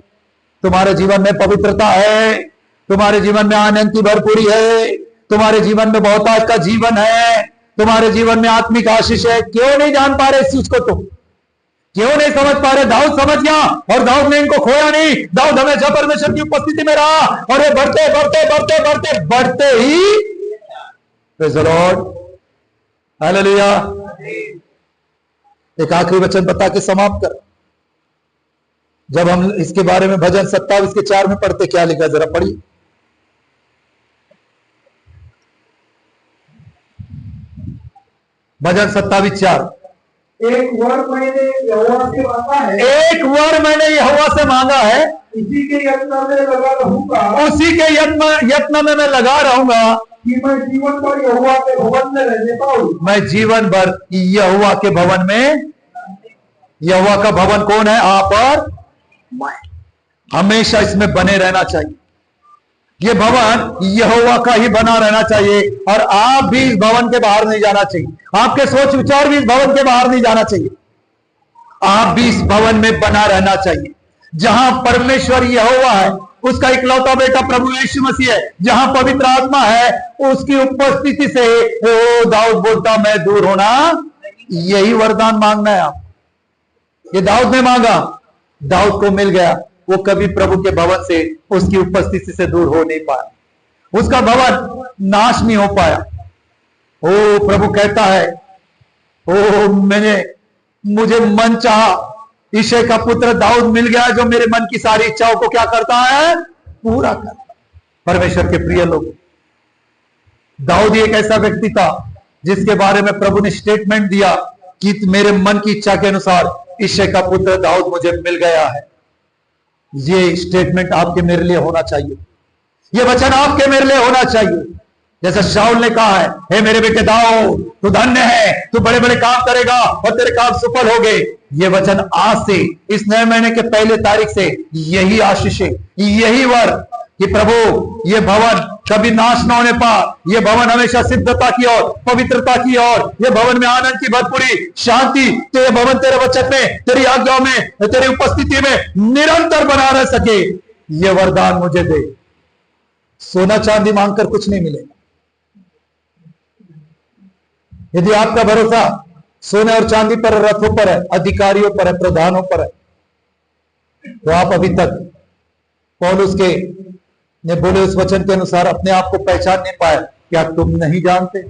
तुम्हारे जीवन में पवित्रता है, तुम्हारे जीवन में आनंद की भरपूरी है, तुम्हारे जीवन में बहुतायत का जीवन है, तुम्हारे जीवन में आत्मिक आशीष है। क्यों नहीं जान पा रहे इस चीज को? तुम क्यों नहीं समझ पा रहे? दाऊद समझ गया और दाऊद ने इनको खोया नहीं। दाऊद हमेशा परमेश्वर की उपस्थिति में रहा और वो बढ़ते बढ़ते बढ़ते बढ़ते बढ़ते ही, प्रेज़ द लॉर्ड, हालेलुया। एक आखिरी वचन बता के समाप्त कर। जब हम इसके बारे में भजन 27 के 4 में पढ़ते, क्या लिखा, जरा पढ़िए। भजन 27:4। एक वर मैंने यहोवा से मांगा है, एक वर मैंने यहोवा से मांगा है, इसी के यत्न में लगा रहूंगा, उसी के यत्न में मैं लगा रहूंगा कि मैं जीवन भर यहोवा के भवन में रहने पाऊं। मैं जीवन भर यहोवा के भवन में। यहोवा का भवन कौन है? आप और मैं। हमेशा इसमें बने रहना चाहिए। ये भवन यहोवा का ही बना रहना चाहिए और आप भी इस भवन के बाहर नहीं जाना चाहिए। आपके सोच विचार भी इस भवन के बाहर नहीं जाना चाहिए। आप भी इस भवन में बना रहना चाहिए जहां परमेश्वर यहोवा है, उसका इकलौता बेटा प्रभु यीशु मसीह है, जहां पवित्र आत्मा है, उसकी उपस्थिति से ओ दाऊद बोलता मैं दूर होना। यही वरदान मांगना है आप। ये दाऊद ने मांगा, दाऊद को मिल गया। वो कभी प्रभु के भवन से, उसकी उपस्थिति से दूर हो नहीं पाया, उसका भवन नाश नहीं हो पाया। ओ प्रभु कहता है, ओ मुझे मन चाहा, ईशे का पुत्र दाऊद मिल गया जो मेरे मन की सारी इच्छाओं को क्या करता है, पूरा करता। परमेश्वर के प्रिय लोग, दाऊद एक ऐसा व्यक्ति था जिसके बारे में प्रभु ने स्टेटमेंट दिया कि मेरे मन की इच्छा के अनुसार ईशे का पुत्र दाऊद मुझे मिल गया है। ये स्टेटमेंट आपके मेरे लिए होना चाहिए, ये वचन आपके मेरे लिए होना चाहिए। जैसा शाऊल ने कहा है, हे मेरे बेटे दाऊद, तू धन्य है, तू बड़े बड़े काम करेगा और तेरे काम सफल हो गए। ये वचन आज से, इस नए महीने के पहले तारीख से यही आशीषें, यही वर कि प्रभु ये भवन कभी नाश न होने पा, ये भवन हमेशा सिद्धता की ओर, पवित्रता की ओर, ये भवन में आनंद की भरपूरी, शांति, तो ये भवन तेरे वचन में, तेरी आज्ञाओं में, तेरी उपस्थिति में निरंतर बना रह सके। ये वरदान मुझे दे। सोना चांदी मांगकर कुछ नहीं मिलेगा। यदि आपका भरोसा सोने और चांदी पर, रथों पर है, अधिकारियों पर है, प्रधानों पर है, तो आप अभी तक पौलुस के ने बोले उस वचन के अनुसार अपने आप को पहचान नहीं पाए। क्या तुम नहीं जानते,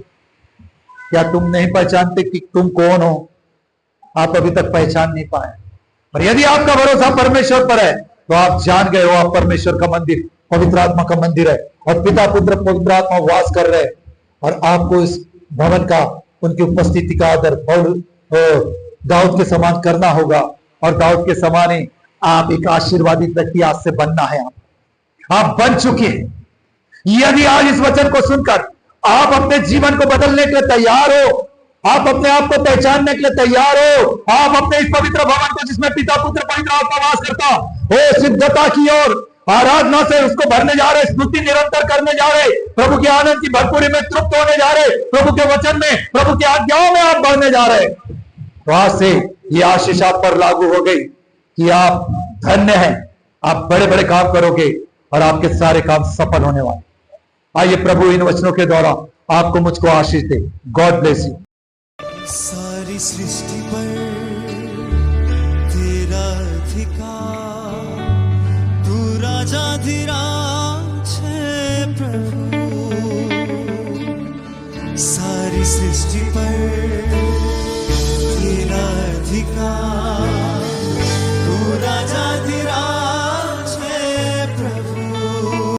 क्या तुम नहीं पहचानते कि तुम कौन हो? आप अभी तक पहचान नहीं पाए। पर यदि आपका भरोसा परमेश्वर पर है तो आप जान गए हो, आप परमेश्वर का मंदिर, पवित्र आत्मा का मंदिर है और पिता पुत्र पवित्र आत्मा वास कर रहे हैं। और आपको इस भवन का, उनकी उपस्थिति का आदर दाऊद के समान करना होगा और दाऊद के समान ही आप एक आशीर्वादित व्यक्ति आज से बनना है। आप बन चुके हैं। यदि आज इस वचन को सुनकर आप अपने जीवन को बदलने के लिए तैयार हो, आप अपने आप को पहचानने के लिए तैयार हो, आप अपने इस पवित्र भवन को जिसमें पिता पुत्र पवित्र आत्मा वास करता हो, सिद्धता की ओर, आराधना से उसको भरने जा रहे, स्तुति निरंतर करने जा रहे, प्रभु के आनंद की भरपूरी में तृप्त होने जा रहे, प्रभु के वचन में, प्रभु की आज्ञाओं में आप बढ़ने जा रहे, तो आज से ये आशीष आप पर लागू हो गई कि आप धन्य हैं। आप बड़े बड़े काम करोगे और आपके सारे काम सफल होने वाले। आइए प्रभु इन वचनों के द्वारा आपको मुझको आशीष दे। God bless you. सारी सृष्टि पर तेरा अधिकार, तू राजाधिराज है प्रभु। सारी सृष्टि पर तेरा अधिकार,